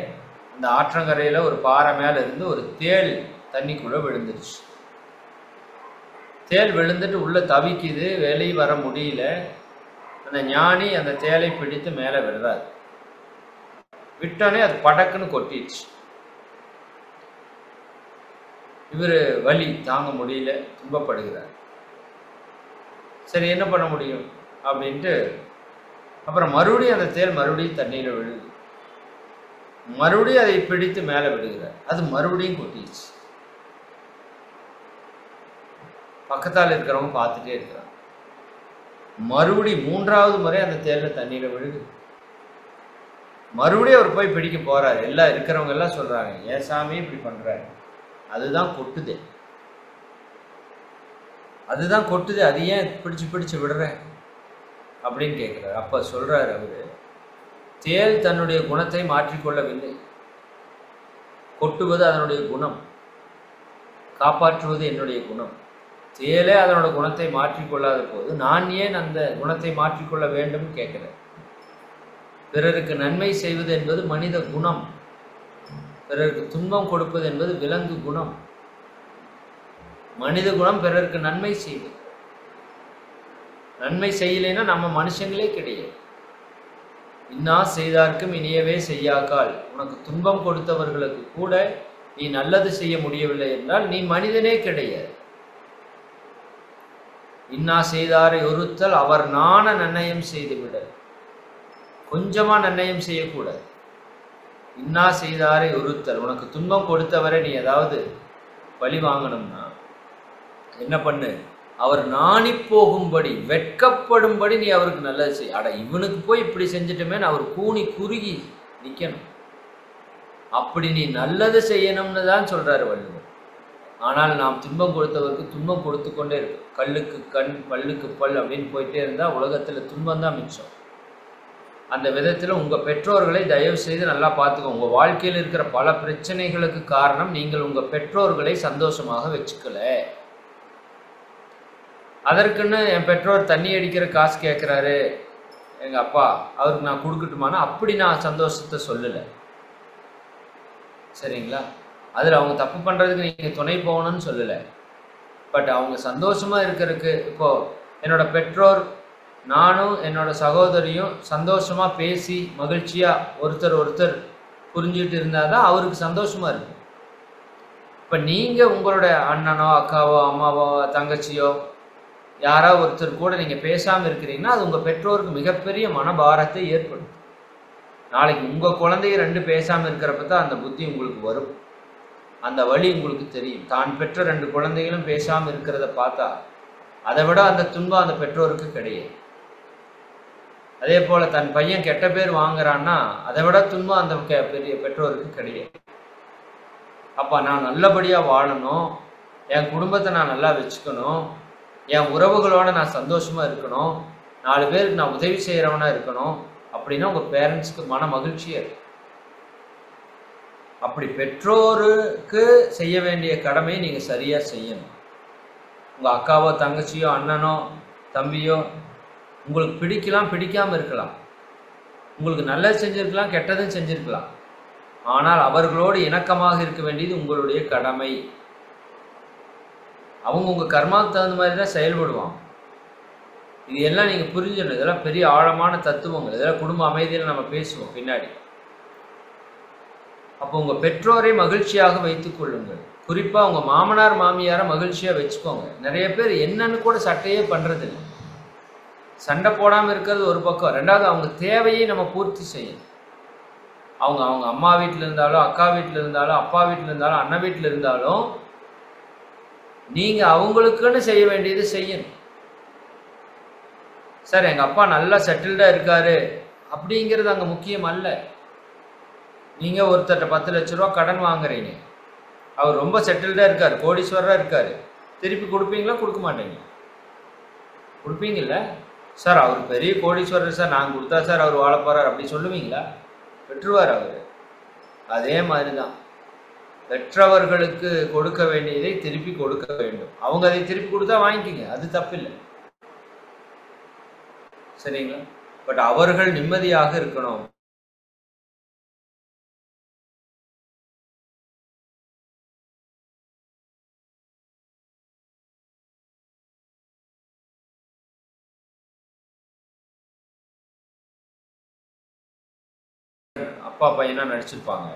அந்த ஆற்றங்கரையில் ஒரு பாறை மேலே இருந்து ஒரு தேள் தண்ணிக்குள்ளே விழுந்துருச்சு. தேள் விழுந்துட்டு உள்ளே தவிக்குது, வெளியே வர முடியல. அந்த ஞானி அந்த தேளை பிடித்து மேலே விடுறாரு. விட்டோன்னே அது படக்குன்னு கொட்டிடுச்சு. இவர் வலி தாங்க முடியல, துன்பப்படுகிறார். சரி, என்ன பண்ண முடியும் அப்படின்ட்டு அப்புறம் மறுபடியும் அந்த தேள் மறுபடியும் தண்ணீரை விழுது. மறுபடியும் அதை பிடித்து மேலே விடுகிறார். அது மறுபடியும் கொட்டிடுச்சு. பக்கத்தால் இருக்கிறவங்க பார்த்துட்டே இருக்கிறாங்க. மறுபடியும் 3வது முறை அந்த தேளில் தண்ணீரை விழுது. மறுபடியும் அவர் போய் பிடிக்க போறாரு. எல்லாம் இருக்கிறவங்க எல்லாம் சொல்றாங்க, ஏன் சாமி இப்படி பண்றாரு? அதுதான் கொட்டுது, அதுதான் கொட்டுது, அது ஏன் பிடிச்சு விடுற அப்படின்னு கேட்கிறார். அப்ப சொல்றாரு அவரு, தேள் தன்னுடைய குணத்தை மாற்றிக்கொள்ளவில்லை. கொட்டுவது அதனுடைய குணம், காப்பாற்றுவது என்னுடைய குணம். தேளே அதனோட குணத்தை மாற்றிக்கொள்ளாத போது நான் ஏன் அந்த குணத்தை மாற்றிக்கொள்ள வேண்டும் கேட்கிறேன். பிறருக்கு நன்மை செய்வது என்பது மனித குணம். பிறருக்கு துன்பம் கொடுப்பது என்பது விலங்கு குணம். மனித குணம் பிறருக்கு நன்மை செய்வது. நன்மை செய்யலைன்னா நம்ம மனுஷங்களே கிடையாது. இன்னா செய்தார்க்கும் இனியவே செய்யாக்கால். உனக்கு துன்பம் கொடுத்தவர்களுக்கு கூட நீ நல்லது செய்ய முடியவில்லை என்றால் நீ மனிதனே கிடையாது. இன்னா செய்தாரை ஒருத்தல் அவர் நாண நன்னயம் செய்துவிட. கொஞ்சமா நன்னயம் செய்யக்கூடாது. இன்னா செய்தாரை ஒருத்தல். உனக்கு துன்பம் கொடுத்தவரை நீ ஏதாவது பழி வாங்கணும்னா என்ன பண்ணு? அவர் நாணி போகும்படி, வெட்கப்படும்படி நீ அவருக்கு நல்லது செய். அட இவனுக்கு போய் இப்படி செஞ்சுட்டுமேன்னு அவர் கூனி குறுகி நிற்கணும். அப்படி நீ நல்லது செய்யணும்னு தான் சொல்றாரு வள்ளுவர். ஆனால் நாம் துன்பம் கொடுத்தவருக்கு துன்பம் கொடுத்து கொண்டே இருக்கும். கல்லுக்கு கண் பல்லுக்கு பல் அப்படின்னு போயிட்டே இருந்தால் உலகத்தில் துன்பம் தான் மிச்சம். அந்த விதத்தில் உங்கள் பெற்றோர்களை தயவு செய்து நல்லா பார்த்துக்கோங்க. உங்கள் வாழ்க்கையில் இருக்கிற பல பிரச்சனைகளுக்கு காரணம் நீங்கள் உங்கள் பெற்றோர்களை சந்தோஷமாக வச்சுக்கல. அதற்குன்னு என் பெற்றோர் தண்ணி அடிக்கிற காசு கேட்குறாரு எங்கள் அப்பா, அவருக்கு நான் கொடுக்கட்டுமானா அப்படி நான் சந்தோஷத்தை சொல்லலை. சரிங்களா? அதில் அவங்க தப்பு பண்ணுறதுக்கு நீங்கள் துணை போகணும்னு சொல்லலை. பட் அவங்க சந்தோஷமாக இருக்கிறதுக்கு, இப்போது என்னோட பெற்றோர் நானும் என்னோட சகோதரியும் சந்தோஷமாக பேசி மகிழ்ச்சியாக ஒருத்தர் புரிஞ்சுட்டு இருந்தால் தான் அவருக்கு சந்தோஷமாக இருக்கும். இப்போ நீங்கள் உங்களோட அண்ணனோ அக்காவோ அம்மாவோ தங்கச்சியோ யாரோ ஒருத்தர் கூட நீங்கள் பேசாமல் இருக்கிறீங்கன்னா அது உங்கள் பெற்றோருக்கு மிகப்பெரிய மனபாரத்தை ஏற்படும். நாளைக்கு உங்கள் குழந்தைய 2 பேசாமல் இருக்கிறப்ப தான் அந்த புத்தி உங்களுக்கு வரும். அந்த வழி உங்களுக்கு தெரியும். தான் பெற்ற 2 குழந்தைகளும் பேசாமல் இருக்கிறத பார்த்தா அதை விட அந்த துன்பம் அந்த பெற்றோருக்கு கிடையாது. அதே போல் தன் பையன் கெட்ட பேர் வாங்குறான்னா அதை விட துன்பம் அந்த பெரிய பெற்றோருக்கு கிடையாது. அப்போ நான் நல்லபடியாக வாழணும், என் குடும்பத்தை நான் நல்லா வச்சுக்கணும், என் உறவுகளோட நான் சந்தோஷமாக இருக்கணும், 4 பேருக்கு நான் உதவி செய்கிறவனாக இருக்கணும் அப்படின்னா உங்கள் பேரண்ட்ஸ்க்கு மன மகிழ்ச்சியாக இருக்கும். அப்படி பெற்றோருக்கு செய்ய வேண்டிய கடமையை நீங்கள் சரியாக செய்யணும். உங்கள் அக்காவோ தங்கச்சியோ அண்ணனோ தம்பியோ உங்களுக்கு பிடிக்கலாம், பிடிக்காமல் இருக்கலாம், உங்களுக்கு நல்லது செஞ்சுருக்கலாம், கெட்டதும் செஞ்சுருக்கலாம். ஆனால் அவர்களோடு இணக்கமாக இருக்க வேண்டியது உங்களுடைய கடமை. அவங்க உங்கள் கர்மாவுக்கு தகுந்த மாதிரி தான் செயல்படுவாங்க. இது எல்லாம் நீங்கள் புரிஞ்சிடணும். இதெல்லாம் பெரிய ஆழமான தத்துவங்கள். இதெல்லாம் குடும்ப அமைதியில் நம்ம பேசுவோம் பின்னாடி. அப்போ உங்கள் பெற்றோரை மகிழ்ச்சியாக வைத்துக் கொள்ளுங்கள். குறிப்பாக உங்கள் மாமனார் மாமியாரை மகிழ்ச்சியாக வச்சுக்கோங்க. நிறைய பேர் என்னன்னு கூட சட்டையே பண்ணுறதில்லை. சண்டை போடாமல் இருக்கிறது ஒரு பக்கம், 2வது அவங்க தேவையை நம்ம பூர்த்தி செய்யணும். அவங்க அம்மா வீட்டில் இருந்தாலும் அக்கா வீட்டில் இருந்தாலும் அப்பா வீட்டில் இருந்தாலும் அண்ணன் வீட்டில் இருந்தாலும் நீங்கள் அவங்களுக்குன்னு செய்ய வேண்டியது செய்யணும். சார் எங்கள் அப்பா நல்லா செட்டில்டாக இருக்காரு அப்படிங்கிறது அங்கே முக்கியம் அல்ல. நீங்கள் ஒருத்தர்கிட்ட 10 லட்ச ரூபா கடன் வாங்குறீங்க, அவர் ரொம்ப செட்டில்டாக இருக்கார், கோடீஸ்வரராக இருக்கார், திருப்பி கொடுப்பீங்களா? கொடுக்க மாட்டீங்க. கொடுப்பீங்கல்ல? சார் அவர் பெரிய கோடீஸ்வரர் சார், நாங்கள் கொடுத்தா சார் அவர் வாழ போகிறார் அப்படி சொல்லுவீங்களா? பெற்றுவார் அவர். அதே மாதிரி தான் பெற்றவர்களுக்கு கொடுக்க வேண்டியதை திருப்பி கொடுக்க வேண்டும். அவங்க அதை திருப்பி கொடுத்தா வாங்கிக்கிங்க, அது தப்பில்லை. சரிங்களா? பட் அவர்கள் நிம்மதியாக இருக்கணும். அப்பா பையனா நடிச்சிருப்பாங்க,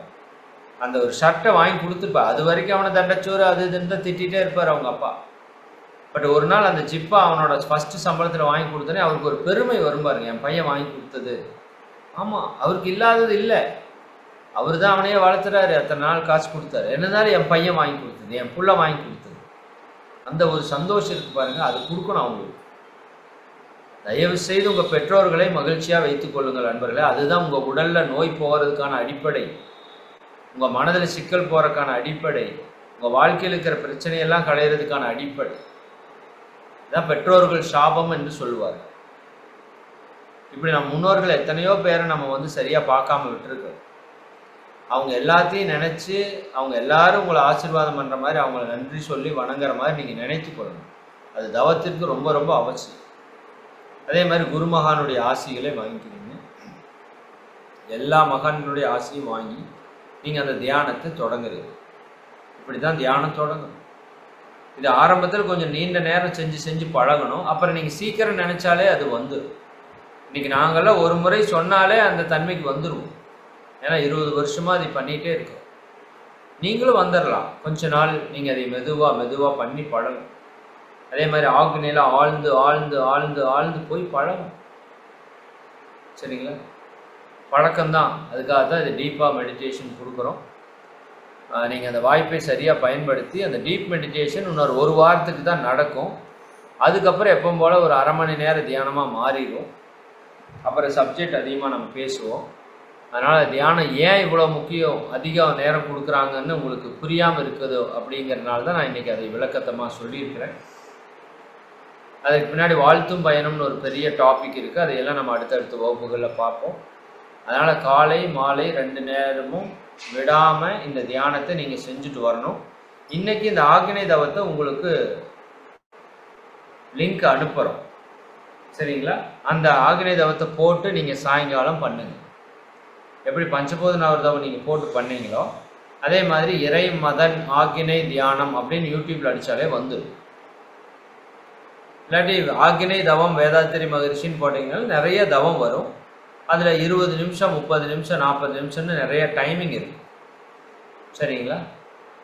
அந்த ஒரு ஷர்ட்டை வாங்கி கொடுத்துருப்பா. அது வரைக்கும் அவனை தண்டச்சோறு அது இதுன்னு திட்டிகிட்டே இருப்பார் அவங்க அப்பா. பட் ஒரு நாள் அந்த ஜிப்பா அவனோட ஃபஸ்ட்டு சம்பளத்தில் வாங்கி கொடுத்தனே அவருக்கு ஒரு பெருமை வரும் பாருங்க, என் பையன் வாங்கி கொடுத்தது. ஆமாம், அவருக்கு இல்லாதது இல்லை, அவர் தான் அவனையே வளர்த்துறாரு, அத்தனை நாள் காசு கொடுத்தாரு. என்னன்னாலும் என் பையன் வாங்கி கொடுத்தது, என் புள்ள வாங்கி கொடுத்தது, அந்த ஒரு சந்தோஷம் இருக்கு பாருங்க, அது கொடுக்கணும் அவங்களுக்கு. தயவு செய்து உங்கள் பெற்றோர்களை மகிழ்ச்சியாக வைத்துக் கொள்ளுங்கள் நண்பர்களே. அதுதான் உங்கள் உடலில் நோய் போகிறதுக்கான அடிப்படை, உங்கள் மனதில் சிக்கல் போகிறதுக்கான அடிப்படை, உங்கள் வாழ்க்கையில் இருக்கிற பிரச்சனையெல்லாம் களையிறதுக்கான அடிப்படை. இதான் பெற்றோர்கள் சாபம் என்று சொல்லுவார். இப்படி நம்ம முன்னோர்கள் எத்தனையோ பேரை நம்ம சரியாக பார்க்காம விட்டுருக்கோம். அவங்க எல்லாத்தையும் நினச்சி அவங்க எல்லாரும் உங்களை ஆசீர்வாதம் பண்ணுற மாதிரி அவங்கள நன்றி சொல்லி வணங்குற மாதிரி நீங்கள் நினைத்து கொள்ளணும். அது தவத்திற்கு ரொம்ப ரொம்ப அவசியம். அதே மாதிரி குருமகானுடைய ஆசிகளை வாங்கிக்கிறீங்க, எல்லா மகான்களுடைய ஆசையும் வாங்கி நீங்கள் அந்த தியானத்தை தொடங்குறீங்க. இப்படி தான் தியானம் தொடங்கணும். இது ஆரம்பத்தில் கொஞ்சம் நீண்ட நேரம் செஞ்சு பழகணும். அப்புறம் நீங்கள் சீக்கிரம் நினச்சாலே அது வந்துடும். இன்றைக்கி நாங்கள்லாம் ஒரு முறை சொன்னாலே அந்த தன்மைக்கு வந்துடுவோம். ஏன்னா 20 வருஷமாக அதை பண்ணிகிட்டே இருக்கோம். நீங்களும் வந்துடலாம். கொஞ்ச நாள் நீங்கள் அதை மெதுவாக பண்ணி பழகும். அதே மாதிரி ஆக்னியில் ஆழ்ந்து ஆழ்ந்து ஆழ்ந்து ஆழ்ந்து போய் பழகும். சரிங்களா? பழக்கம்தான். அதுக்காக தான் இது டீப்பாக மெடிடேஷன் கொடுக்குறோம். நீங்கள் அந்த வாய்ப்பை சரியாக பயன்படுத்தி அந்த டீப் மெடிடேஷன் இன்னொரு 1 வாரத்துக்கு தான் நடக்கும். அதுக்கப்புறம் எப்பவும் போல் ஒரு அரை மணி நேரம் தியானமாக மாறிடும். அப்புறம் சப்ஜெக்ட் அதிகமாக நம்ம பேசுவோம். அதனால் தியானம் ஏன் இவ்வளோ முக்கியம், அதிக நேரம் கொடுக்குறாங்கன்னு உங்களுக்கு புரியாமல் இருக்குதோ அப்படிங்கிறதுனால தான் நான் இன்றைக்கி அதை விளக்கத்தமாக சொல்லியிருக்கிறேன். அதுக்கு பின்னாடி வாழ்த்தும் பயணம்னு ஒரு பெரிய டாபிக் இருக்குது. அதையெல்லாம் நம்ம அடுத்தடுத்த வகுப்புகளில் பார்ப்போம். அதனால் காலை மாலை 2 நேரமும் விடாமல் இந்த தியானத்தை நீங்கள் செஞ்சுட்டு வரணும். இன்றைக்கி இந்த ஆக்ஞை தவத்தை உங்களுக்கு லிங்க் அனுப்புகிறோம், சரிங்களா? அந்த ஆக்ஞை தவத்தை போட்டு நீங்கள் சாயங்காலம் பண்ணுங்கள். எப்படி பஞ்சபூதனாவர் தவம் நீங்கள் போட்டு பண்ணீங்களோ அதே மாதிரி இறை மதன் ஆக்ஞை தியானம் அப்படின்னு யூடியூப்பில் அடித்தாலே வந்துடும். இல்லாட்டி ஆக்ஞை தவம் வேதாத்திரி மகரிஷின்னு போட்டிங்கன்னா நிறைய தவம் வரும். அதில் 20 நிமிஷம் 30 நிமிஷம் 40 நிமிஷம்னு நிறைய டைமிங் இருக்கும், சரிங்களா?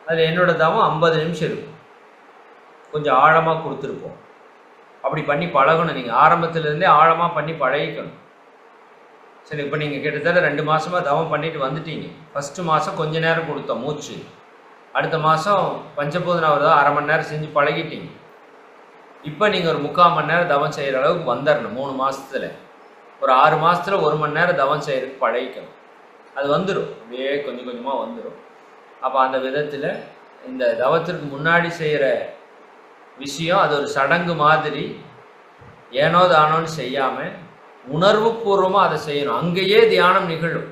அதில் என்னோடய தவம் 50 நிமிஷம் இருக்கும். கொஞ்சம் ஆழமாக கொடுத்துருப்போம். அப்படி பண்ணி பழகணும். நீங்கள் ஆரம்பத்துலேருந்தே ஆழமாக பண்ணி பழகிக்கணும். சரி, இப்போ நீங்கள் கிட்டத்தட்ட 2 மாதமாக தவம் பண்ணிட்டு வந்துட்டீங்க. ஃபஸ்ட்டு மாதம் கொஞ்சம் நேரம் கொடுத்தோம் மூச்சு. அடுத்த மாதம் பஞ்சபூதனாவது அரை மணி நேரம் செஞ்சு பழகிட்டீங்க. இப்போ நீங்கள் ஒரு 3/4 மணி நேரம் தவம் செய்கிற அளவுக்கு வந்துடணும். 3 மாதத்தில் ஒரு 6 மாதத்தில் 1 மணி நேரம் தவம் செய்கிறதுக்கு பழகிக்கணும். அது வந்துடும், அப்படியே கொஞ்சம் கொஞ்சமாக வந்துடும். அப்போ அந்த விதத்தில் இந்த தவத்திற்கு முன்னாடி செய்கிற விஷயம் அது ஒரு சடங்கு மாதிரி ஏனோ தானோன்னு செய்யாமல் உணர்வு பூர்வமாக அதை செய்யணும். அங்கேயே தியானம் நிகழும்.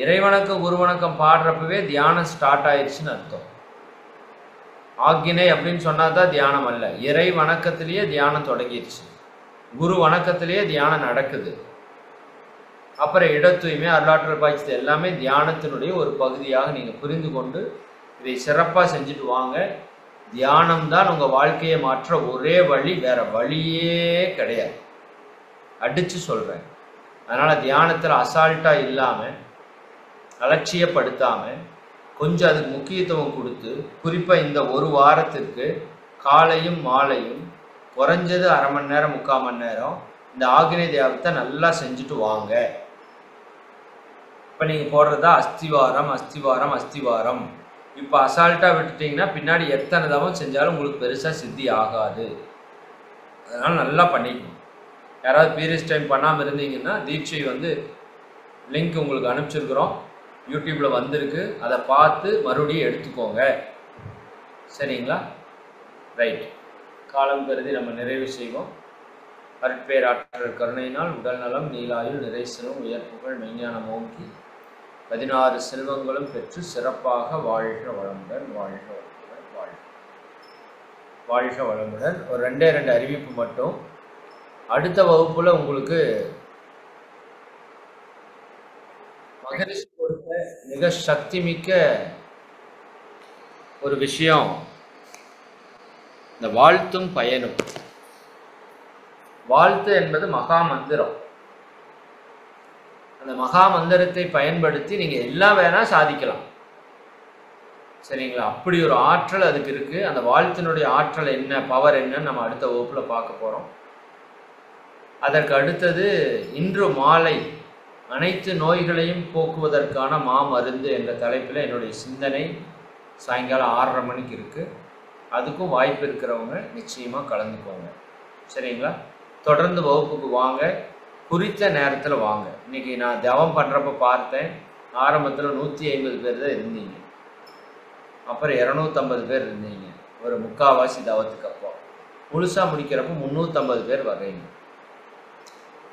இறைவணக்கம் குருவணக்கம் பாடுறப்பவே தியானம் ஸ்டார்ட் ஆயிடுச்சுன்னு அர்த்தம். ஆக்ஞை அப்படின்னு சொன்னால் தான் தியானம் அல்ல, இறை வணக்கத்திலேயே தியானம் தொடங்கிடுச்சு. குரு வணக்கத்திலேயே தியானம் நடக்குது. அப்புறம் இட தூய்மை அருளாற்றல் பாய்ச்சது எல்லாமே தியானத்தினுடைய ஒரு பகுதியாக நீங்கள் புரிந்து கொண்டு இதை சிறப்பாக செஞ்சுட்டு வாங்க. தியானம் தான் உங்கள் வாழ்க்கையை மாற்ற ஒரே வழி, வேற வழியே கிடையாது. அடித்து சொல்கிறேன். அதனால் தியானத்தில் அசால்ட்டாக இல்லாமல் அலட்சியப்படுத்தாமல் கொஞ்சம் அதுக்கு முக்கியத்துவம் கொடுத்து, குறிப்பாக இந்த ஒரு வாரத்திற்கு காலையும் மாலையும் குறைஞ்சது அரை மணி நேரம் 3/4 மணி நேரம் இந்த ஆக்ஞை தியானத்தை நல்லா செஞ்சுட்டு வாங்க. இப்போ நீங்கள் போடுறதா அஸ்திவாரம் அஸ்திவாரம் அஸ்திவாரம். இப்போ அசால்ட்டாக விட்டுட்டிங்கன்னா பின்னாடி எத்தனை தவம் செஞ்சாலும் உங்களுக்கு பெருசாக சித்தி ஆகாது. அதனால் நல்லா பண்ணிக்கணும். யாராவது பீரியட்ஸ் டைம் பண்ணாமல் இருந்தீங்கன்னா தீட்சை லிங்க் உங்களுக்கு அனுப்பிச்சிருக்கிறோம், யூடியூப்பில் வந்திருக்கு. அதை பார்த்து மறுபடியும் எடுத்துக்கோங்க, சரிங்களா? ரைட். காலம் கருதி நம்ம நிறைவு செய்வோம். அருட்பேராற்றல் கருணையினால் உடல் நலம் நீலாயுள் நிறைசலும் உயர்ப்புகள் மெய்ஞானம் ஓங்கி 16 செல்வங்களும் பெற்று சிறப்பாக வாழ்க வளமுடன் வாழ்க வளமுடன் வாழ்க வளமுடன். ஒரு 2 அறிவிப்பு மட்டும். அடுத்த வகுப்புல உங்களுக்கு மகரிஷி கொடுத்த மிக சக்தி மிக்க ஒரு விஷயம், இந்த வாழ்த்தும் பயனும். வாழ்த்து என்பது மகா மந்திரம். அந்த மகா மந்திரத்தை பயன்படுத்தி நீங்க எல்லாம் வேணா சாதிக்கலாம், சரிங்களா? அப்படி ஒரு ஆற்றல் அதுக்கு இருக்கு. அந்த வாழ்த்தினுடைய ஆற்றல் என்ன, பவர் என்னன்னு நம்ம அடுத்த வகுப்புல பார்க்க போறோம். அதற்கு அடுத்தது இன்று மாலை அனைத்து நோய்களையும் போக்குவதற்கான மாமருந்து என்ற தலைப்பில் என்னுடைய சிந்தனை சாயங்காலம் 6:30 மணிக்கு இருக்குது. அதுக்கும் வாய்ப்பு இருக்கிறவங்க நிச்சயமாக கலந்துக்கோங்க, சரிங்களா? தொடர்ந்து வகுப்புக்கு வாங்க, குறித்த நேரத்தில் வாங்க. இன்றைக்கி நான் தவம் பண்ணுறப்ப பார்த்தேன், ஆரம்பத்தில் 150 பேர் தான் இருந்தீங்க, அப்புறம் 250 பேர் இருந்தீங்க. ஒரு முக்கால்வாசி தவத்துக்கு அப்போ முழுசாக முடிக்கிறப்போ 350 பேர் வர்றீங்க.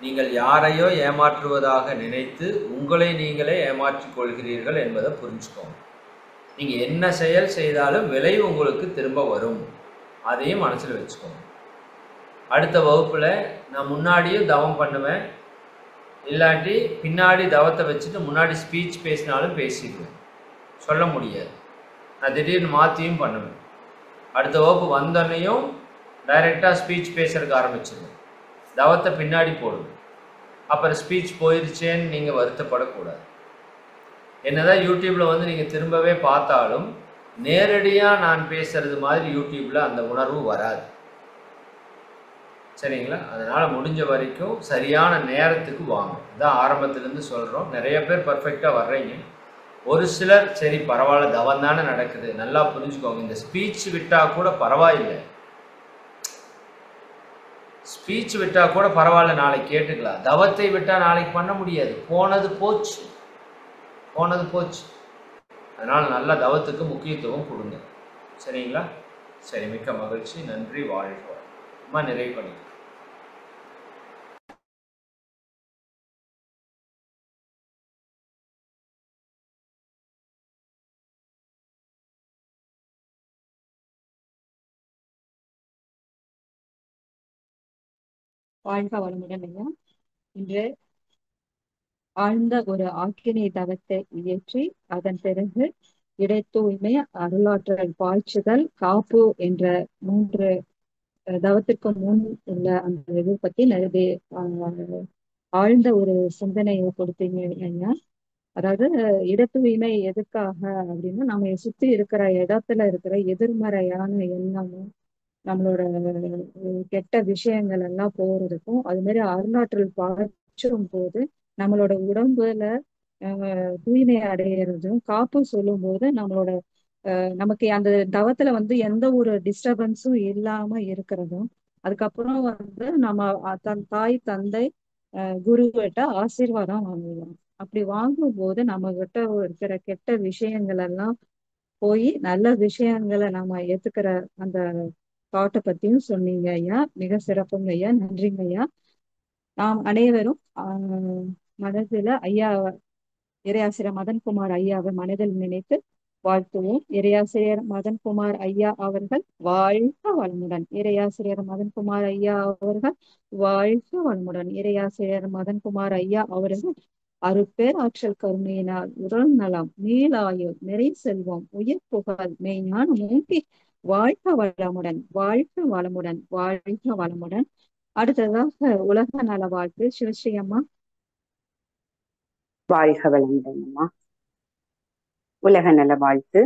நீங்கள் யாரையோ ஏமாற்றுவதாக நினைத்து உங்களை நீங்களே ஏமாற்றிக் கொள்கிறீர்கள் என்பதை புரிஞ்சுக்கோங்க. நீங்கள் என்ன செயல் செய்தாலும் விலை உங்களுக்கு திரும்ப வரும், அதையும் மனசில் வச்சுக்கோங்க. அடுத்த வகுப்பில் நான் முன்னாடியும் தவம் பண்ணுவேன், இல்லாட்டி பின்னாடி தவத்தை வச்சுட்டு முன்னாடி ஸ்பீச் பேசினாலும் பேசிடுவேன், சொல்ல முடியாது. நான் திடீர்னு மாற்றியும் பண்ணுவேன். அடுத்த வகுப்பு வந்தோன்னையும் டைரெக்டாக ஸ்பீச் பேசுறதுக்கு ஆரம்பிச்சிடுவேன், தவத்தை பின்னாடி போடுவேன். அப்புறம் ஸ்பீச் போயிடுச்சேன்னு நீங்கள் வருத்தப்படக்கூடாது. என்னதான் யூடியூப்பில் நீங்கள் திரும்பவே பார்த்தாலும் நேரடியாக நான் பேசுறது மாதிரி யூடியூப்பில் அந்த உணர்வு வராது, சரிங்களா? அதனால் முடிஞ்ச வரைக்கும் சரியான நேரத்துக்கு வாங்க. இதான் ஆரம்பத்துலேருந்து சொல்கிறோம். நிறைய பேர் பர்ஃபெக்டாக வர்றீங்க. ஒரு சிலர் சரி பரவாயில்ல, தவம் தானே நடக்குது, நல்லா புரிஞ்சுக்கோங்க. இந்த ஸ்பீச் விட்டால் கூட பரவாயில்லை, ஸ்பீச் விட்டா கூட பரவாயில்ல, நாளைக்கு கேட்டுக்கலாம். தவத்தை விட்டா நாளைக்கு பண்ண முடியாது. போனது போச்சு, போனது போச்சு. அதனால நல்ல தவத்துக்கு முக்கியத்துவம் கொடுங்க. சரிங்களா? சரி, மிக்க மகிழ்ச்சி. நன்றி. வாழ்க. அம்மா நிறைவு பண்ணி. வாழ்க வளமுடன் ஐயா. இன்று ஆழ்ந்த ஒரு ஆக்கினை தவத்தை இயற்றி அதன் பிறகு இடை தூய்மை, அருளாற்றல் பாய்ச்சுதல், காப்பு என்ற 3 தவத்திற்கு முன் உள்ள அந்த இது பத்தி நிறைய ஆழ்ந்த ஒரு சிந்தனையை கொடுத்தீங்க ஐயா. அதாவது இட தூய்மை எதுக்காக அப்படின்னா, நம்ம சுத்தி இருக்கிற இடத்துல இருக்கிற எதிர்மறையான எண்ணமும் நம்மளோட கெட்ட விஷயங்கள் எல்லாம் போறதுக்கும், அது மாதிரி அருளாற்றல் பாய்ச்சும் போது நம்மளோட உடம்புல தூய்மை அடையிறதும், காப்பு சொல்லும் போது நம்மளோட நமக்கு அந்த தவத்துல எந்த ஒரு டிஸ்டர்பன்ஸும் இல்லாம இருக்கிறதும், அதுக்கப்புறம் நம்ம தன் தாய் தந்தை குருவிட்ட ஆசீர்வாதம் வாங்குவோம். அப்படி வாங்கும் போது நம்ம கிட்ட இருக்கிற கெட்ட விஷயங்கள் எல்லாம் போய் நல்ல விஷயங்களை நம்ம ஏத்துக்கிற அந்த தாட்டை பத்தியும் சொன்னீங்க ஐயா. மிக சிறப்புங்க ஐயா. நன்றிங்க ஐயா. நாம் அனைவரும் மனதில ஐயா இறையாசிரியர் மதன்குமார் ஐயாவை மனதில் நினைத்து வாழ்த்துவோம். இறையாசிரியர் மதன்குமார் ஐயா அவர்கள் வாழ்க வளமுடன். இறையாசிரியர் மதன்குமார் ஐயா அவர்கள் வாழ்க வளமுடன். இறையாசிரியர் மதன்குமார் ஐயா அவர்கள் அருட்பேர் ஆற்றல் கருணையினால் உடல் நலம், நீளாயுள், நிறை செல்வம், உயிர் புகழ், மெய்ஞானம் மூட்டி வாழ்க வளமுடன், வாழ்க வளமுடன், வாழ்க வளமுடன். அடுத்ததாக உலக நல வாழ்த்து சிவஸ்ரீ அம்மா. வாழ்க வளமுடன் அம்மா. உலக நல வாழ்த்து.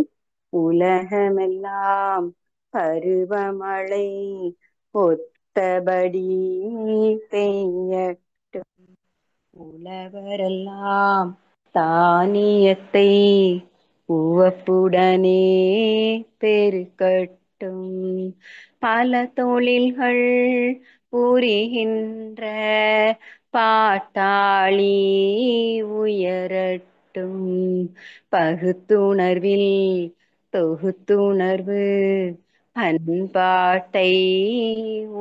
உலகமெல்லாம் பருவமழை ஒத்தபடி பெய்யட்டும், உழவரெல்லாம் தானியத்தை உவப்புடனே பெருக்கட்டும், பல தொழில்கள் புரிகின்ற பாட்டாளி உயரட்டும், பகுத்துணர்வில் தொகுத்துணர்வு பண்பாட்டை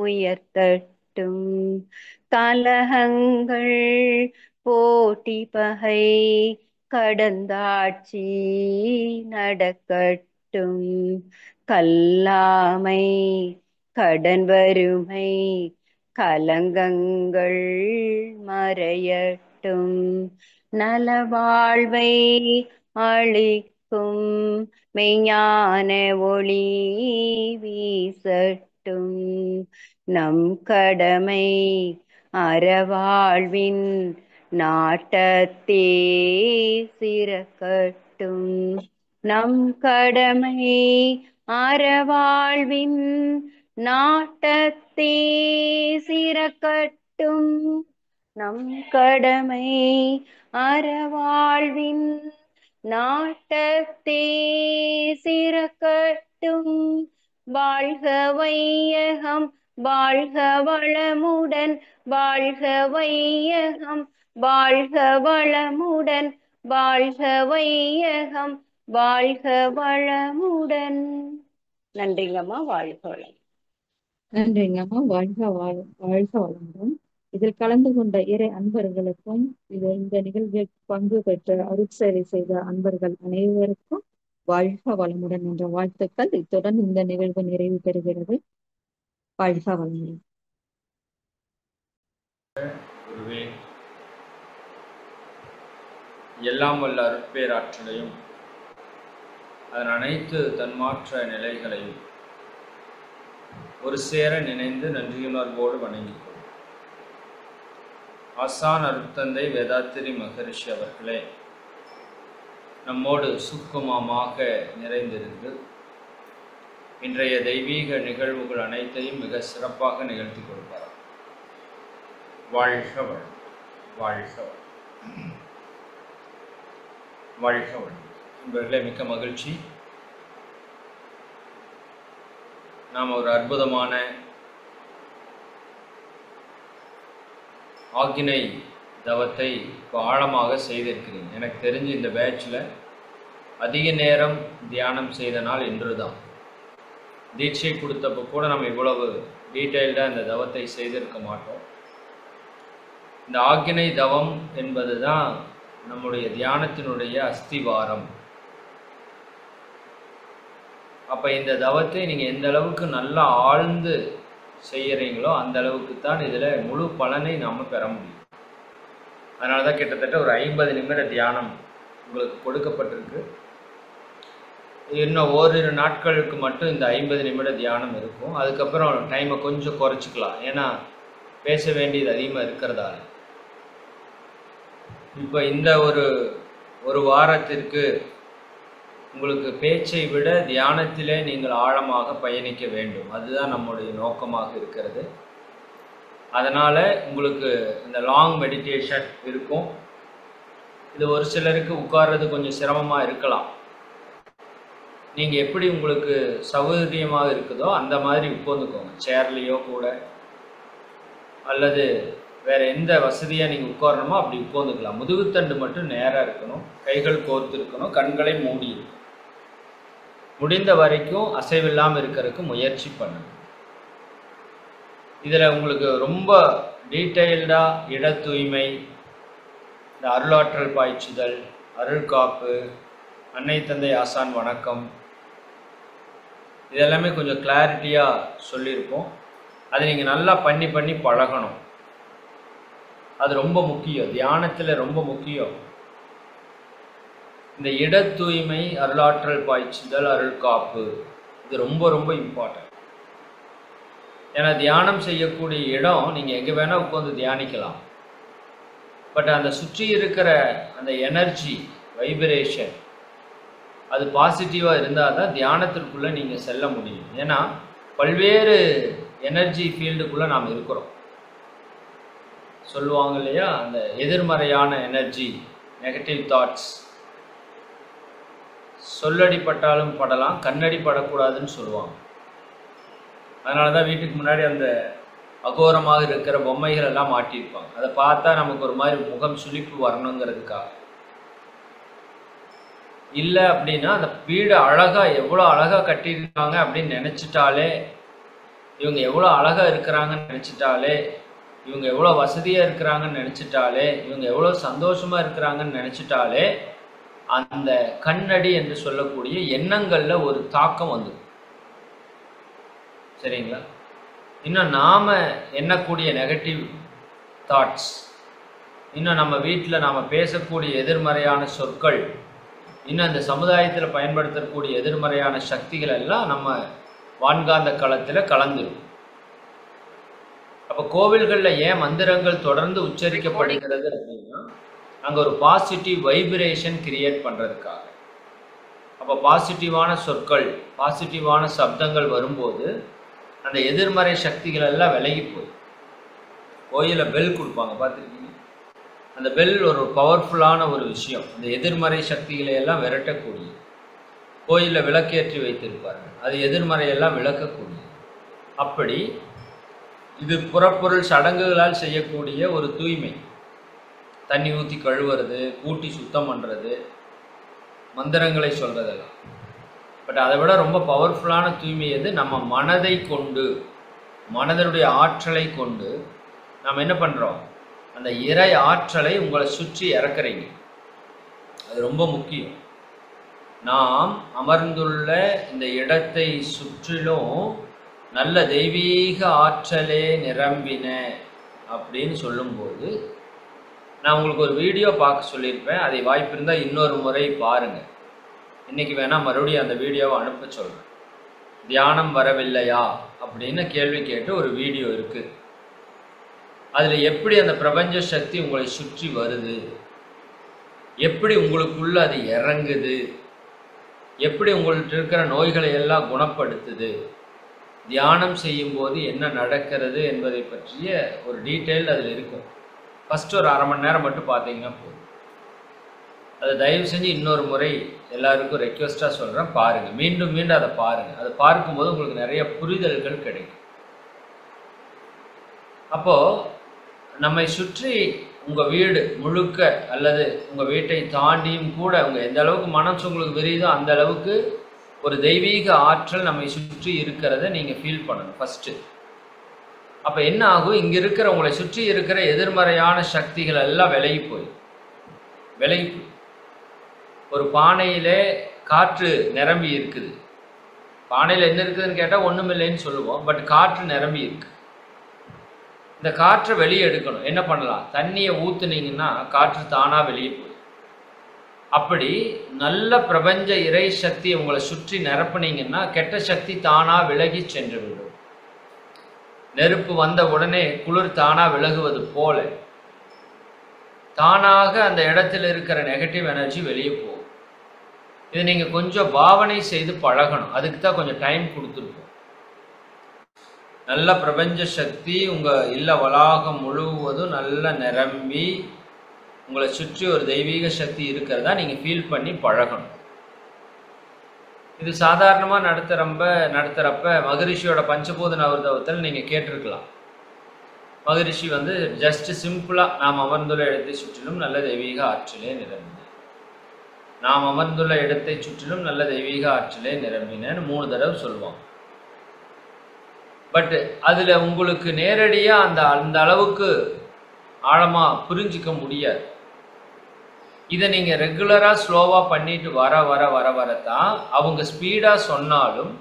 உயர்த்தட்டும், கலகங்கள் போட்டி பகை கடந்தாட்சி நடக்கட்டும், கல்லாமை கடன் வறுமை கலங்கங்கள் மறையட்டும், நலவாழ்வை அளிக்கும் மெய்ஞான ஒளி வீசட்டும், நம் கடமை அறவாழ்வின் நாட்டத்தே சிறக்கட்டும், நம் கடமை அறவாழ்வின் நாட்டத்தே சிறக்கட்டும், நம் கடமை அறவாழ்வின் நாட்டத்தே சிறக்கட்டும், வாழ்க வையகம் வாழ்க வளமுடன், வாழ்க வையகம் வாழ்க வளமுடன், வாழ்க வையகம் வாழ்க வளமுடன். நன்றிங்கம்மா. வாழ்க வளம். நன்றிங்கம்மா. வாழ்க வாழ்க வளமுடன். இதில் கலந்து கொண்ட இறை அன்பர்களுக்கும் இந்த நிகழ்வில் பங்கு பெற்ற அருட்சேவை செய்த அன்பர்கள் அனைவருக்கும் வாழ்க வளமுடன் என்ற வாழ்த்துக்கள். இத்துடன் இந்த நிகழ்வு நிறைவு பெறுகிறது. வாழ்க வளமுடன். குருவே, எல்லாம் வல்ல அருட்பேராற்றலையும் அதன் அனைத்து தன்மாற்ற நிலைகளையும் ஒரு சேர நினைந்து நன்றியுணர்வோடு வணங்கிக் கொள்ளும். ஆசான் அருட்தந்தை வேதாத்திரி மகரிஷி அவர்களே நம்மோடு சுக்குமமாக நிறைந்திருந்து இன்றைய தெய்வீக நிகழ்வுகள் அனைத்தையும் மிக சிறப்பாக நிகழ்த்தி கொடுப்பார். வாழ்க வளம், வாழ்க வளம், வாழ்க வளம். நண்பர்களே, மிக்க மகிழ்ச்சி. நாம் ஒரு அற்புதமான ஆக்கினை தவத்தை இப்போ ஆழமாக செய்திருக்கிறீங்க. எனக்கு தெரிஞ்சு இந்த பேட்சில் அதிக நேரம் தியானம் செய்த நாள் இன்று தான். தீட்சை கொடுத்தப்போ கூட நம்ம இவ்வளவு டீட்டெயில்டாக இந்த தவத்தை செய்திருக்க மாட்டோம். இந்த ஆக்கினை தவம் என்பது தான் நம்முடைய தியானத்தினுடைய அஸ்திவாரம். அப்போ இந்த தவத்தை நீங்கள் எந்த அளவுக்கு நல்லா ஆழ்ந்து செய்கிறீங்களோ அந்த அளவுக்கு தான் இதில் முழு பலனை நாம் பெற முடியும். அதனால தான் கிட்டத்தட்ட ஒரு 50 நிமிட தியானம் உங்களுக்கு கொடுக்கப்பட்டிருக்கு. இன்னும் ஓரிரு நாட்களுக்கு மட்டும் இந்த 50 நிமிட தியானம் இருக்கும். அதுக்கப்புறம் டைமை கொஞ்சம் குறைச்சிக்கலாம், ஏன்னா பேச வேண்டியது அதிகமாக இருக்கிறதால. இப்போ இந்த ஒரு வாரத்திற்கு உங்களுக்கு பேச்சை விட தியானத்திலே நீங்கள் ஆழமாக பயணிக்க வேண்டும். அதுதான் நம்முடைய நோக்கமாக இருக்கிறது. அதனால் உங்களுக்கு இந்த லாங் மெடிடேஷன் இருக்கும். இது ஒரு சிலருக்கு உட்கார்றது கொஞ்சம் சிரமமாக இருக்கலாம். நீங்கள் எப்படி உங்களுக்கு சௌகரியமாக இருக்குதோ அந்த மாதிரி உட்காந்துக்கோங்க. சேர்லேயோ கூட அல்லது வேறு எந்த வசதியாக நீங்கள் உட்காரணுமோ அப்படி உட்காந்துக்கலாம். முதுகுத்தண்டு மட்டும் நேராக இருக்கணும், கைகள் கோர்த்து இருக்கணும், கண்களை மூடி முடிந்த வரைக்கும் அசைவில்லாமல் இருக்கிறதுக்கு முயற்சி பண்ணணும். இதில் உங்களுக்கு ரொம்ப டீட்டெயில்டாக இட தூய்மை, இந்த அருளாற்றல் பாய்ச்சுதல், அருள் காப்பு, அன்னை தந்தை ஆசான் வணக்கம், இதெல்லாமே கொஞ்சம் கிளாரிட்டியாக சொல்லியிருப்போம். அதை நீங்கள் நல்லா பண்ணி பழகணும். அது ரொம்ப முக்கியம், தியானத்தில் ரொம்ப முக்கியம். இந்த இட தூய்மை, அருளாற்றல் பாய்ச்சுதல், அருள் காப்பு, இது ரொம்ப ரொம்ப இம்பார்ட்டன்ட். ஏன்னா தியானம் செய்யக்கூடிய இடம் நீங்கள் எங்கே வேணால் உட்காந்து தியானிக்கலாம். பட் அந்த சுற்றி இருக்கிற அந்த எனர்ஜி வைப்ரேஷன் அது பாசிட்டிவாக இருந்தால் தான் தியானத்திற்குள்ளே நீங்கள் செல்ல முடியும். ஏன்னா பல்வேறு எனர்ஜி ஃபீல்டுக்குள்ளே நாம் இருக்கிறோம். சொல்லுவாங்க இல்லையா, அந்த எதிர்மறையான எனர்ஜி, நெகட்டிவ் தாட்ஸ், சொல்லடிப்பட்டாலும் படலாம், கண்ணடி படக்கூடாதுன்னு சொல்லுவாங்க. அதனால தான் வீட்டுக்கு முன்னாடி அந்த அகோரமாக இருக்கிற பொம்மைகள் எல்லாம் மாட்டியிருப்பாங்க. அதை பார்த்தா நமக்கு ஒரு மாதிரி முகம் சுளிப்பு வரணுங்கிறதுக்காக. இல்லை அப்படின்னா அந்த வீடு அழகாக, எவ்வளோ அழகாக கட்டியிருக்காங்க அப்படின்னு நினச்சிட்டாலே, இவங்க எவ்வளோ அழகாக இருக்கிறாங்கன்னு நினச்சிட்டாலே, இவங்க எவ்வளோ வசதியாக இருக்கிறாங்கன்னு நினச்சிட்டாலே, இவங்க எவ்வளோ சந்தோஷமாக இருக்கிறாங்கன்னு நினச்சிட்டாலே, அந்த கண்ணடி என்று சொல்லக்கூடிய எண்ணங்களில் ஒரு தாக்கம் வந்துடும். சரிங்களா? இன்னும் நாம் எண்ணக்கூடிய நெகட்டிவ் தாட்ஸ், இன்னும் நம்ம வீட்டில் நாம் பேசக்கூடிய எதிர்மறையான சொற்கள், இன்னும் இந்த சமுதாயத்தில் பயன்படுத்தக்கூடிய எதிர்மறையான சக்திகள் எல்லாம் நம்ம வான்காந்த களத்தில் கலந்துடும். அப்போ கோவில்களில் ஏன் மந்திரங்கள் தொடர்ந்து உச்சரிக்கப்படுகிறது அப்படின்னா, அங்கே ஒரு பாசிட்டிவ் வைப்ரேஷன் கிரியேட் பண்ணுறதுக்காக. அப்போ பாசிட்டிவான சொற்கள், பாசிட்டிவான சப்தங்கள் வரும்போது அந்த எதிர்மறை சக்திகள் எல்லாம் விலகி போய் கோயிலில் பெல் கொடுப்பாங்க, பார்த்துருக்கீங்க? அந்த பெல் ஒரு பவர்ஃபுல்லான ஒரு விஷயம். அந்த எதிர்மறை சக்திகளை எல்லாம் விரட்டக்கூடிய. கோயிலில் விளக்கேற்றி வைத்திருப்பார்கள், அது எதிர்மறையெல்லாம் விளக்கக்கூடிய. அப்படி இது புறப்பொருள் சடங்குகளால் செய்யக்கூடிய ஒரு தூய்மை. தண்ணி ஊற்றி கழுவுறது, கூட்டி சுத்தம் பண்ணுறது, மந்திரங்களை சொல்கிறதெல்லாம். பட் அதை விட ரொம்ப பவர்ஃபுல்லான தூய்மை எது? நம்ம மனதை கொண்டு, மனதனுடைய ஆற்றலை கொண்டு நாம் என்ன பண்ணுறோம்? அந்த இறை ஆற்றலை உங்களை சுற்றி இறக்குறீங்க. அது ரொம்ப முக்கியம். நாம் அமர்ந்துள்ள இந்த இடத்தை சுற்றிலும் நல்ல தெய்வீக ஆற்றலே நிரம்பின அப்படின்னு சொல்லும்போது, நான் உங்களுக்கு ஒரு வீடியோ பார்க்க சொல்லியிருப்பேன். அதை வாய்ப்பு இருந்தால் இன்னொரு முறை பாருங்கள். இன்றைக்கி வேணால் மறுபடியும் அந்த வீடியோவை அனுப்ப சொல்கிறேன். தியானம் வரவில்லையா அப்படின்னு கேள்வி கேட்டு ஒரு வீடியோ இருக்குது. அதில் எப்படி அந்த பிரபஞ்ச சக்தி உங்களை சுற்றி வருது, எப்படி உங்களுக்குள்ள அது இறங்குது, எப்படி உங்கள்கிட்ட இருக்கிற நோய்களை எல்லாம் குணப்படுத்துது, தியானம் செய்யும்போது என்ன நடக்கிறது என்பதை பற்றிய ஒரு டீட்டெயில் அதில் இருக்கும். ஃபஸ்ட்டு ஒரு 1/2 மணி நேரம் மட்டும் பார்த்தீங்கன்னா போதும். அதை தயவு செஞ்சு இன்னொரு முறை எல்லாருக்கும் ரெக்வெஸ்ட்டாக சொல்கிறேன், பாருங்கள். மீண்டும் மீண்டும் அதை பாருங்கள். அதை பார்க்கும்போது உங்களுக்கு நிறைய புரிதல்கள் கிடைக்கும். அப்போது நம்மை சுற்றி உங்கள் வீடு முழுக்க அல்லது உங்கள் வீட்டை தாண்டியும் கூட உங்கள் எந்த அளவுக்கு மனசு உங்களுக்கு விரியுதோ அந்த அளவுக்கு ஒரு தெய்வீக ஆற்றல் நம்மை சுற்றி இருக்கிறத நீங்கள் ஃபீல் பண்ணணும் ஃபஸ்ட்டு. அப்போ என்ன ஆகும், இங்கே இருக்கிற உங்களை சுற்றி இருக்கிற எதிர்மறையான சக்திகள் எல்லாம் விலகி போய் ஒரு பானையிலே காற்று நிரம்பி இருக்குது. பானையில் என்ன இருக்குதுன்னு கேட்டால் ஒன்றும் இல்லைன்னு சொல்லுவோம், பட் காற்று நிரம்பி இருக்கு. இந்த காற்றை வெளியே எடுக்கணும். என்ன பண்ணலாம், தண்ணியை ஊற்றுனீங்கன்னா காற்று தானாக வெளியே போய். அப்படி நல்ல பிரபஞ்ச இறை சக்தி உங்களை சுற்றி நிரப்புனீங்கன்னா கெட்ட சக்தி தானாக விலகி சென்று விடும். நெருப்பு வந்த உடனே குளிர் தானாக விலகுவது போல தானாக அந்த இடத்துல இருக்கிற நெகட்டிவ் எனர்ஜி வெளியே போகும். இது நீங்கள் கொஞ்சம் பாவனை செய்து பழகணும். அதுக்கு தான் கொஞ்சம் டைம் கொடுத்துருப்போம். நல்ல பிரபஞ்ச சக்தி உங்கள் இல்ல வளாகம் முழுவதும் நல்லா நிரம்பி உங்களை சுற்றி ஒரு தெய்வீக சக்தி இருக்கிறதா நீங்கள் ஃபீல் பண்ணி பழகணும். இது சாதாரணமாக நடத்துகிறப்ப மகரிஷியோட பஞ்சபூத நவர்தவத்தில் நீங்கள் கேட்டிருக்கலாம். மகரிஷி ஜஸ்ட் சிம்பிளாக நாம் அமர்ந்துள்ள இடத்தை சுற்றிலும் நல்ல தெய்வீக ஆற்றலே நிரம்பின, நாம் அமர்ந்துள்ள இடத்தை சுற்றிலும் நல்ல தெய்வீக ஆற்றலே நிரம்பினேன்னு 3 தடவை சொல்லுவாங்க. பட் அதில் உங்களுக்கு நேரடியாக அந்த அளவுக்கு ஆழமாக புரிஞ்சிக்க முடியாது. இதை நீங்கள் ரெகுலராக ஸ்லோவாக பண்ணிட்டு வரத்தான் அவங்க ஸ்பீடாக சொன்னாலும்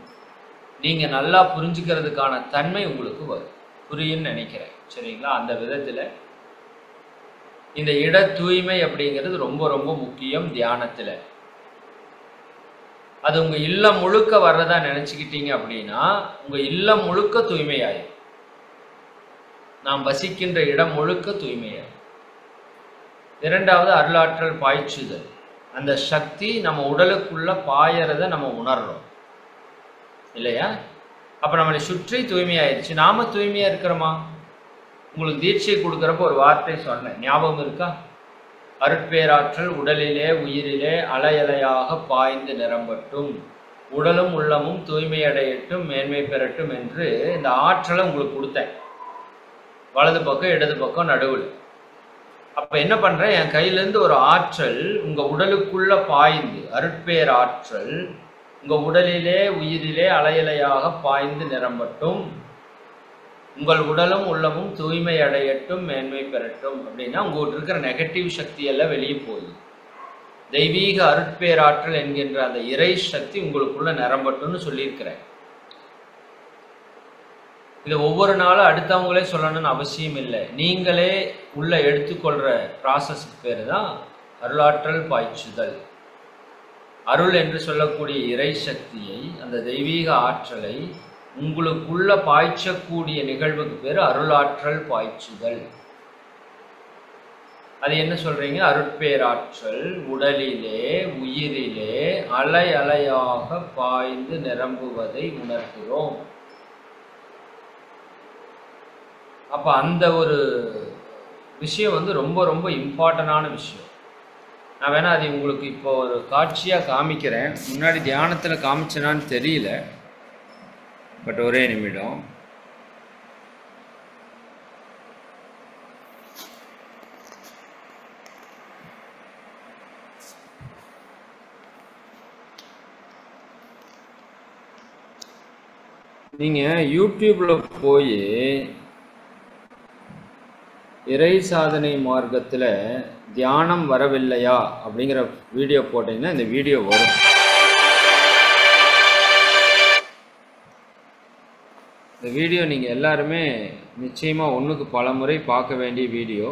நீங்கள் நல்லா புரிஞ்சுக்கிறதுக்கான தன்மை உங்களுக்கு வரும். புரியுன்னு நினைக்கிறேன், சரிங்களா? அந்த விதத்தில் இந்த இட தூய்மை அப்படிங்கிறது ரொம்ப ரொம்ப முக்கியம் தியானத்தில். அது உங்கள் இல்லம் முழுக்க வர்றதா நினச்சிக்கிட்டீங்க அப்படின்னா உங்கள் இல்லம் முழுக்க தூய்மையாயிடும். நாம் வசிக்கின்ற இடம் முழுக்க தூய்மையாயிடும். 2வது அருளாற்றல் பாய்ச்சுதல். அந்த சக்தி நம்ம உடலுக்குள்ள பாயறதை நம்ம உணர்றோம் இல்லையா? அப்போ நம்மளை சுற்றி தூய்மையாயிடுச்சு. நாம தூய்மையாக இருக்கிறோமா? உங்களுக்கு தீட்சை கொடுக்குறப்ப ஒரு வார்த்தை சொன்னேன், ஞாபகம் இருக்கா? அருட்பேராற்றல் உடலிலே உயிரிலே அலையலையாக பாய்ந்து நிரம்பட்டும், உடலும் உள்ளமும் தூய்மையடையட்டும், மேன்மை பெறட்டும் என்று இந்த ஆற்றலை உங்களுக்கு கொடுத்தேன். வலது பக்கம் இடது பக்கம் நடுவில். அப்போ என்ன பண்ணுறேன், என் கையிலேருந்து ஒரு ஆற்றல் உங்கள் உடலுக்குள்ள பாய்ந்து, அருட்பேராற்றல் உங்கள் உடலிலே உயிரிலே அலையலையாக பாய்ந்து நிரம்பட்டும், உங்கள் உடலும் உள்ளமும் தூய்மை அடையட்டும், மேன்மை பெறட்டும் அப்படின்னா உங்களுக்கு இருக்கிற நெகட்டிவ் சக்தியெல்லாம் வெளியே போகுது. தெய்வீக அருட்பேராற்றல் என்கின்ற அந்த இறை சக்தி உங்களுக்குள்ள நிரம்பட்டும்னு சொல்லியிருக்கிறேன். இது ஒவ்வொரு நாளும் அடுத்தவங்களே சொல்லணும்னு அவசியம் இல்லை. நீங்களே உள்ள எடுத்துக்கொள்கிற ப்ராசஸ்க்கு பேர் தான் அருளாற்றல் பாய்ச்சுதல். அருள் என்று சொல்லக்கூடிய இறை சக்தியை, அந்த தெய்வீக ஆற்றலை உங்களுக்குள்ள பாய்ச்சக்கூடிய நிகழ்வுக்கு பேர் அருளாற்றல் பாய்ச்சுதல். அது என்ன சொல்றீங்க? அருட்பேராற்றல் உடலிலே உயிரிலே அலை அலையாக பாய்ந்து நிரம்புவதை உணர்கிறோம். அப்ப அந்த ஒரு விஷயம் ரொம்ப ரொம்ப இம்பார்ட்டண்டான விஷயம். நான் வேணா அது உங்களுக்கு இப்போ ஒரு காட்சியாக காமிக்கிறேன். முன்னாடி தியானத்தில் காமிச்சேனான்னு தெரியல, பட் ஒரே நிமிடம். நீங்கள் யூடியூப்பில் போய் இறை சாதனை மார்க்கத்தில் தியானம் வரவில்லையா அப்படிங்கிற வீடியோ போட்டிங்கன்னா இந்த வீடியோ வரும். இந்த வீடியோ நீங்கள் எல்லாருமே நிச்சயமாக ஒன்றுக்கு பல முறை பார்க்க வேண்டிய வீடியோ.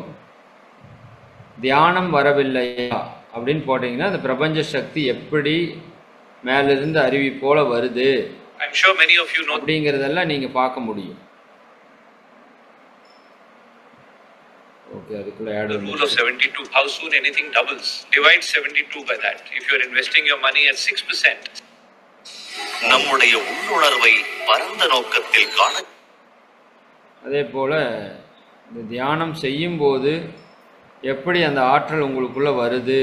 தியானம் வரவில்லையா அப்படின்னு போட்டிங்கன்னா அந்த பிரபஞ்ச சக்தி எப்படி மேலிருந்து அருவி போல வருது அப்படிங்கிறதெல்லாம் நீங்கள் பார்க்க முடியும். Okay, the rule of 72, how soon anything doubles. Divide 72 by that. If you're investing your money at 6%. நம்முடைய உள்ளுணர்வை பரந்த நோக்கத்தில் காண. அதே போல இந்த தியானம் செய்யும் போது எப்படி அந்த ஆற்றல் உங்களுக்குள்ள வருது,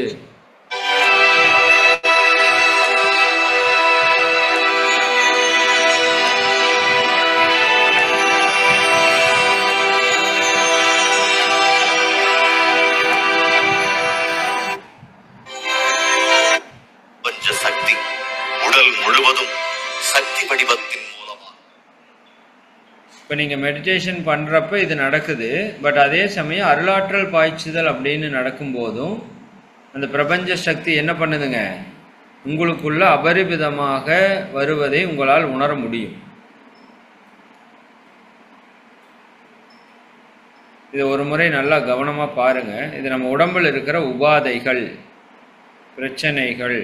இப்போ நீங்கள் மெடிடேஷன் பண்ணுறப்ப இது நடக்குது. பட் அதே சமயம் அருளாற்றல் பாய்ச்சுதல் அப்படின்னு நடக்கும்போதும் அந்த பிரபஞ்ச சக்தி என்ன பண்ணுதுங்க, உங்களுக்குள்ள அபரிமிதமாக வருவதை உங்களால் உணர முடியும். இது ஒரு முறை நல்லா கவனமாக பாருங்கள். இது நம்ம உடம்பில் இருக்கிற உபாதைகள், பிரச்சனைகள்,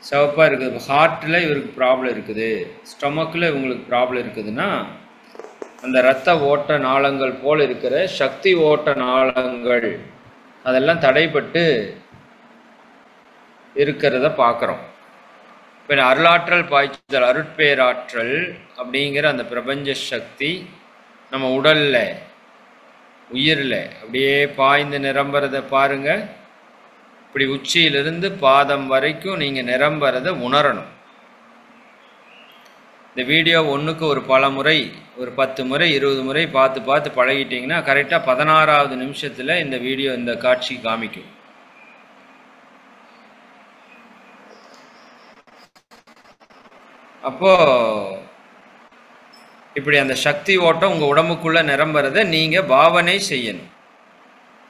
சிவப்பாக இருக்குது. ஹார்ட்டில் இவருக்கு ப்ராப்ளம் இருக்குது, ஸ்டொமக்கில் இவங்களுக்கு ப்ராப்ளம் இருக்குதுன்னா அந்த இரத்த ஓட்ட நாளங்கள் போல் இருக்கிற சக்தி ஓட்ட நாளங்கள் அதெல்லாம் தடைப்பட்டு இருக்கிறத பார்க்குறோம். இப்போ அருளாற்றல் பாய்ச்சுதல், அருட்பேராற்றல் அப்படிங்கிற அந்த பிரபஞ்ச சக்தி நம்ம உடலில், உயிரில் அப்படியே பாய்ந்து நிரம்புறதை பாருங்கள். இப்படி உச்சியிலிருந்து பாதம் வரைக்கும் நீங்கள் நிரம்புறதை உணரணும். இந்த வீடியோ ஒன்றுக்கு ஒரு பல முறை, ஒரு 10 முறை 20 முறை பார்த்து பார்த்து பழகிட்டிங்கன்னா கரெக்டாக 16வது நிமிஷத்தில் இந்த வீடியோ, இந்த காட்சி காமிக்கும். அப்போது இப்படி அந்த சக்தி ஓட்டம் உங்கள் உடம்புக்குள்ளே நிரம்புறதை நீங்கள் பாவனை செய்யணும்.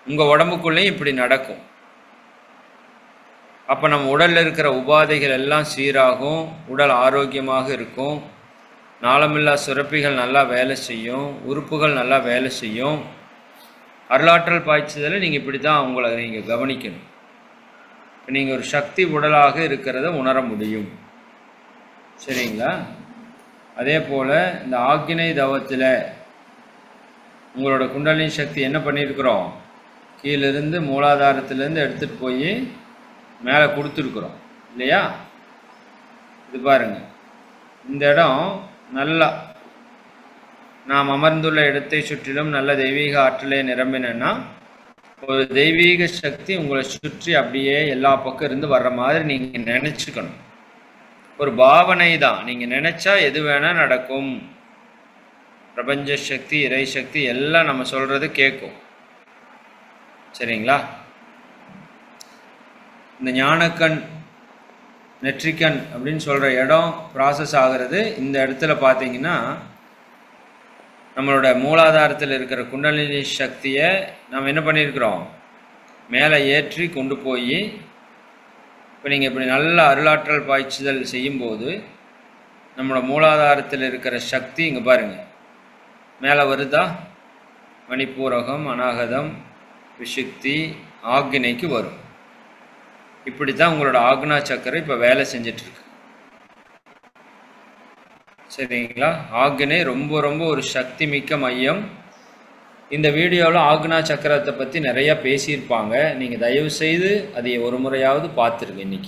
உங்கள் உடம்புக்குள்ளேயும் இப்படி நடக்கும். அப்போ நம்ம உடலில் இருக்கிற உபாதைகள் எல்லாம் சீராகும், உடல் ஆரோக்கியமாக இருக்கும், நாளமில்லா சுரப்பிகள் நல்லா வேலை செய்யும், உறுப்புகள் நல்லா வேலை செய்யும். அருளாற்றல் பாய்ச்சுதலை நீங்கள் இப்படி தான் உங்களை நீங்கள் கவனிக்கணும். இப்போ நீங்கள் ஒரு சக்தி உடலாக இருக்கிறத உணர முடியும். சரிங்களா? அதே போல் இந்த ஆக்கினை தவத்தில் உங்களோட குண்டலினி சக்தி என்ன பண்ணியிருக்கிறோம், கீழிருந்து மூலாதாரத்திலேருந்து எடுத்துகிட்டு போய் மேலே கொடுத்துருக்குறோம் இல்லையா? இது பாருங்கள், இந்த இடம் நல்லா நாம் அமர்ந்துள்ள இடத்தை சுற்றிலும் நல்ல தெய்வீக ஆற்றலை நிரம்பினா ஒரு தெய்வீக சக்தி உங்களை சுற்றி அப்படியே எல்லா பக்கம் இருந்து வர்ற மாதிரி நீங்கள் நினச்சிக்கணும். ஒரு பாவனை தான். நீங்கள் நினச்சா எது வேணால் நடக்கும். பிரபஞ்ச சக்தி, இறை சக்தி எல்லாம் நம்ம சொல்கிறது கேட்கும். சரிங்களா? இந்த ஞானக்கண், நெற்றிக்கண் அப்படின்னு சொல்கிற இடம் ப்ராசஸ் ஆகிறது. இந்த இடத்துல பார்த்தீங்கன்னா நம்மளோட மூலாதாரத்தில் இருக்கிற குண்டலினி சக்தியை நம்ம என்ன பண்ணியிருக்கிறோம், மேலே ஏற்றி கொண்டு போய், இப்போ நீங்கள் இப்படி நல்ல அருளாற்றல் பாய்ச்சுதல் செய்யும்போது நம்மளோட மூலாதாரத்தில் இருக்கிற சக்தி இங்கே பாருங்கள் மேலே வருதா, மணிப்பூரகம், அநாகதம், விசுக்தி, ஆக்னிக்கு வரும். இப்படி தான் உங்களோட ஆக்னா சக்கரை இப்போ வேலை செஞ்சிட்ருக்கு. சரிங்களா? ஆக்னை ரொம்ப ரொம்ப ஒரு சக்தி மிக்க மையம். இந்த வீடியோவில் ஆக்னா சக்கரத்தை பற்றி நிறையா பேசியிருப்பாங்க. நீங்கள் தயவு செய்து அதை ஒரு முறையாவது பார்த்துருங்க.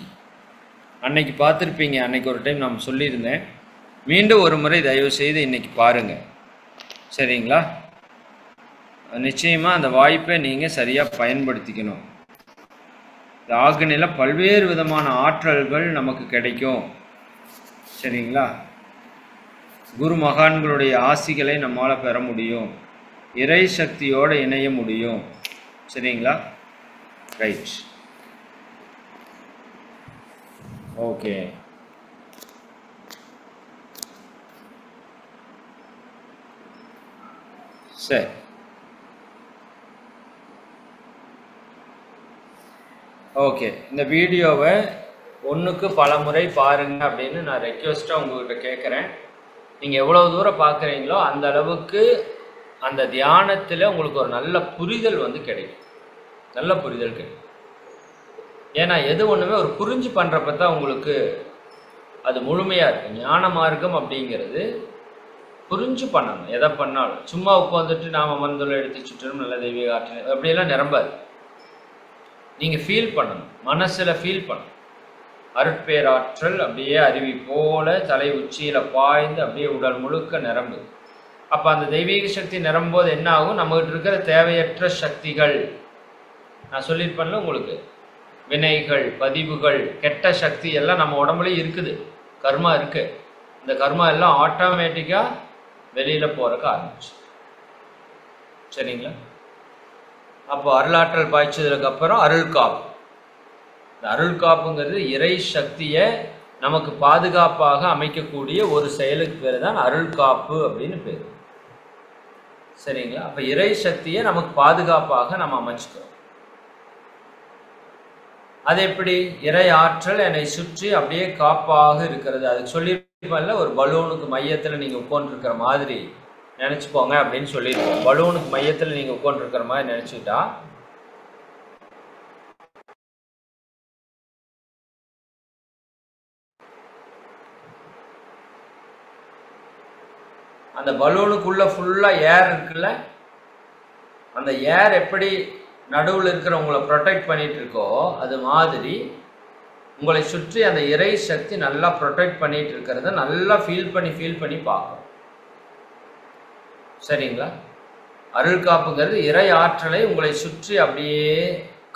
அன்னைக்கு பார்த்துருப்பீங்க. அன்னைக்கு ஒரு டைம் நான் சொல்லியிருந்தேன். மீண்டும் ஒரு முறை தயவு செய்து இன்றைக்கி பாருங்கள். சரிங்களா? நிச்சயமாக அந்த வாய்ப்பை நீங்கள் சரியாக பயன்படுத்திக்கணும். இந்த ஆக்னியில் பல்வேறு விதமான ஆற்றல்கள் நமக்கு கிடைக்கும். சரிங்களா? குரு மகான்களுடைய ஆசிகளை நம்மால் பெற முடியும். இறை சக்தியோடு இணைய முடியும். சரிங்களா? Right, okay. சரி, ஓகே. இந்த வீடியோவை ஒன்றுக்கு பல முறை பாருங்கள் அப்படின்னு நான் ரெக்வெஸ்ட்டாக உங்கள்கிட்ட கேட்குறேன். நீங்கள் எவ்வளோ தூரம் பார்க்குறீங்களோ அந்த அளவுக்கு அந்த தியானத்தில் உங்களுக்கு ஒரு நல்ல புரிதல் கிடைக்கும். நல்ல புரிதல் கிடைக்கும். ஏன்னா எது ஒன்றுமே ஒரு புரிஞ்சு பண்ணுறப்ப தான் உங்களுக்கு அது முழுமையாக இருக்கும். ஞான மார்க்கம் அப்படிங்கிறது புரிஞ்சு பண்ணணும். எதை பண்ணாலும் சும்மா உட்காந்துட்டு நாம் அமர்ந்துள்ள எடுத்து சுற்றணும் நல்ல தெய்வீக ஆற்றல் அப்படியெல்லாம் நிரம்பாது. நீங்கள் ஃபீல் பண்ணணும், மனசில் ஃபீல் பண்ணணும். அருட்பேராற்றல் அப்படியே அருவி போல தலை உச்சியில் பாய்ந்து அப்படியே உடல் முழுக்க நிரம்பு. அப்போ அந்த தெய்வீக சக்தி நிரம்போது என்ன ஆகும், நம்மகிட்ட இருக்கிற தேவையற்ற சக்திகள், நான் சொல்லியிருப்பேன்ல உங்களுக்கு, வினைகள், பதிவுகள், கெட்ட சக்தி எல்லாம் நம்ம உடம்புலேயே இருக்குது. கர்மா இருக்குது. இந்த கர்மா எல்லாம் ஆட்டோமேட்டிக்காக வெளியில் போகிறக்கு ஆரம்பிச்சு. சரிங்களா? அப்போ அருளாற்றல் பாய்ச்சதுக்கு அப்புறம் அருள் காப்பு. இந்த அருள் காப்புங்கிறது இறை சக்தியை நமக்கு பாதுகாப்பாக அமைக்கக்கூடிய ஒரு செயலுக்கு பேர் தான் அருள் காப்பு அப்படின்னு பேர். சரிங்களா? அப்ப இறை சக்தியை நமக்கு பாதுகாப்பாக நம்ம அமைச்சுக்கிறோம். அது எப்படி? இறை ஆற்றல் என்னை சுற்றி அப்படியே காப்பாக இருக்கிறது. அதுக்கு சொல்லியிருப்பேன்ல, ஒரு பலூனுக்கு மையத்தில் நீங்க உட்காந்துருக்கிற மாதிரி நினைச்சுக்கோங்க அப்படின்னு சொல்லியிருக்கோம். பலூனுக்கு மையத்தில் நீங்க உட்காந்துருக்கிற மாதிரி நினைச்சுட்டா அந்த பலூனுக்குள்ள ஃபுல்லா ஏர் இருக்குல்ல, அந்த ஏர் எப்படி நடுவில் இருக்கிறவங்களை ப்ரொடெக்ட் பண்ணிட்டு இருக்கோ அது மாதிரி உங்களை சுற்றி அந்த இறை சக்தி நல்லா ப்ரொடெக்ட் பண்ணிட்டு இருக்கிறத நல்லா ஃபீல் பண்ணி பார்க்கணும். சரிங்களா? அருள் காப்புங்கிறது இறை ஆற்றலை உங்களை சுற்றி அப்படியே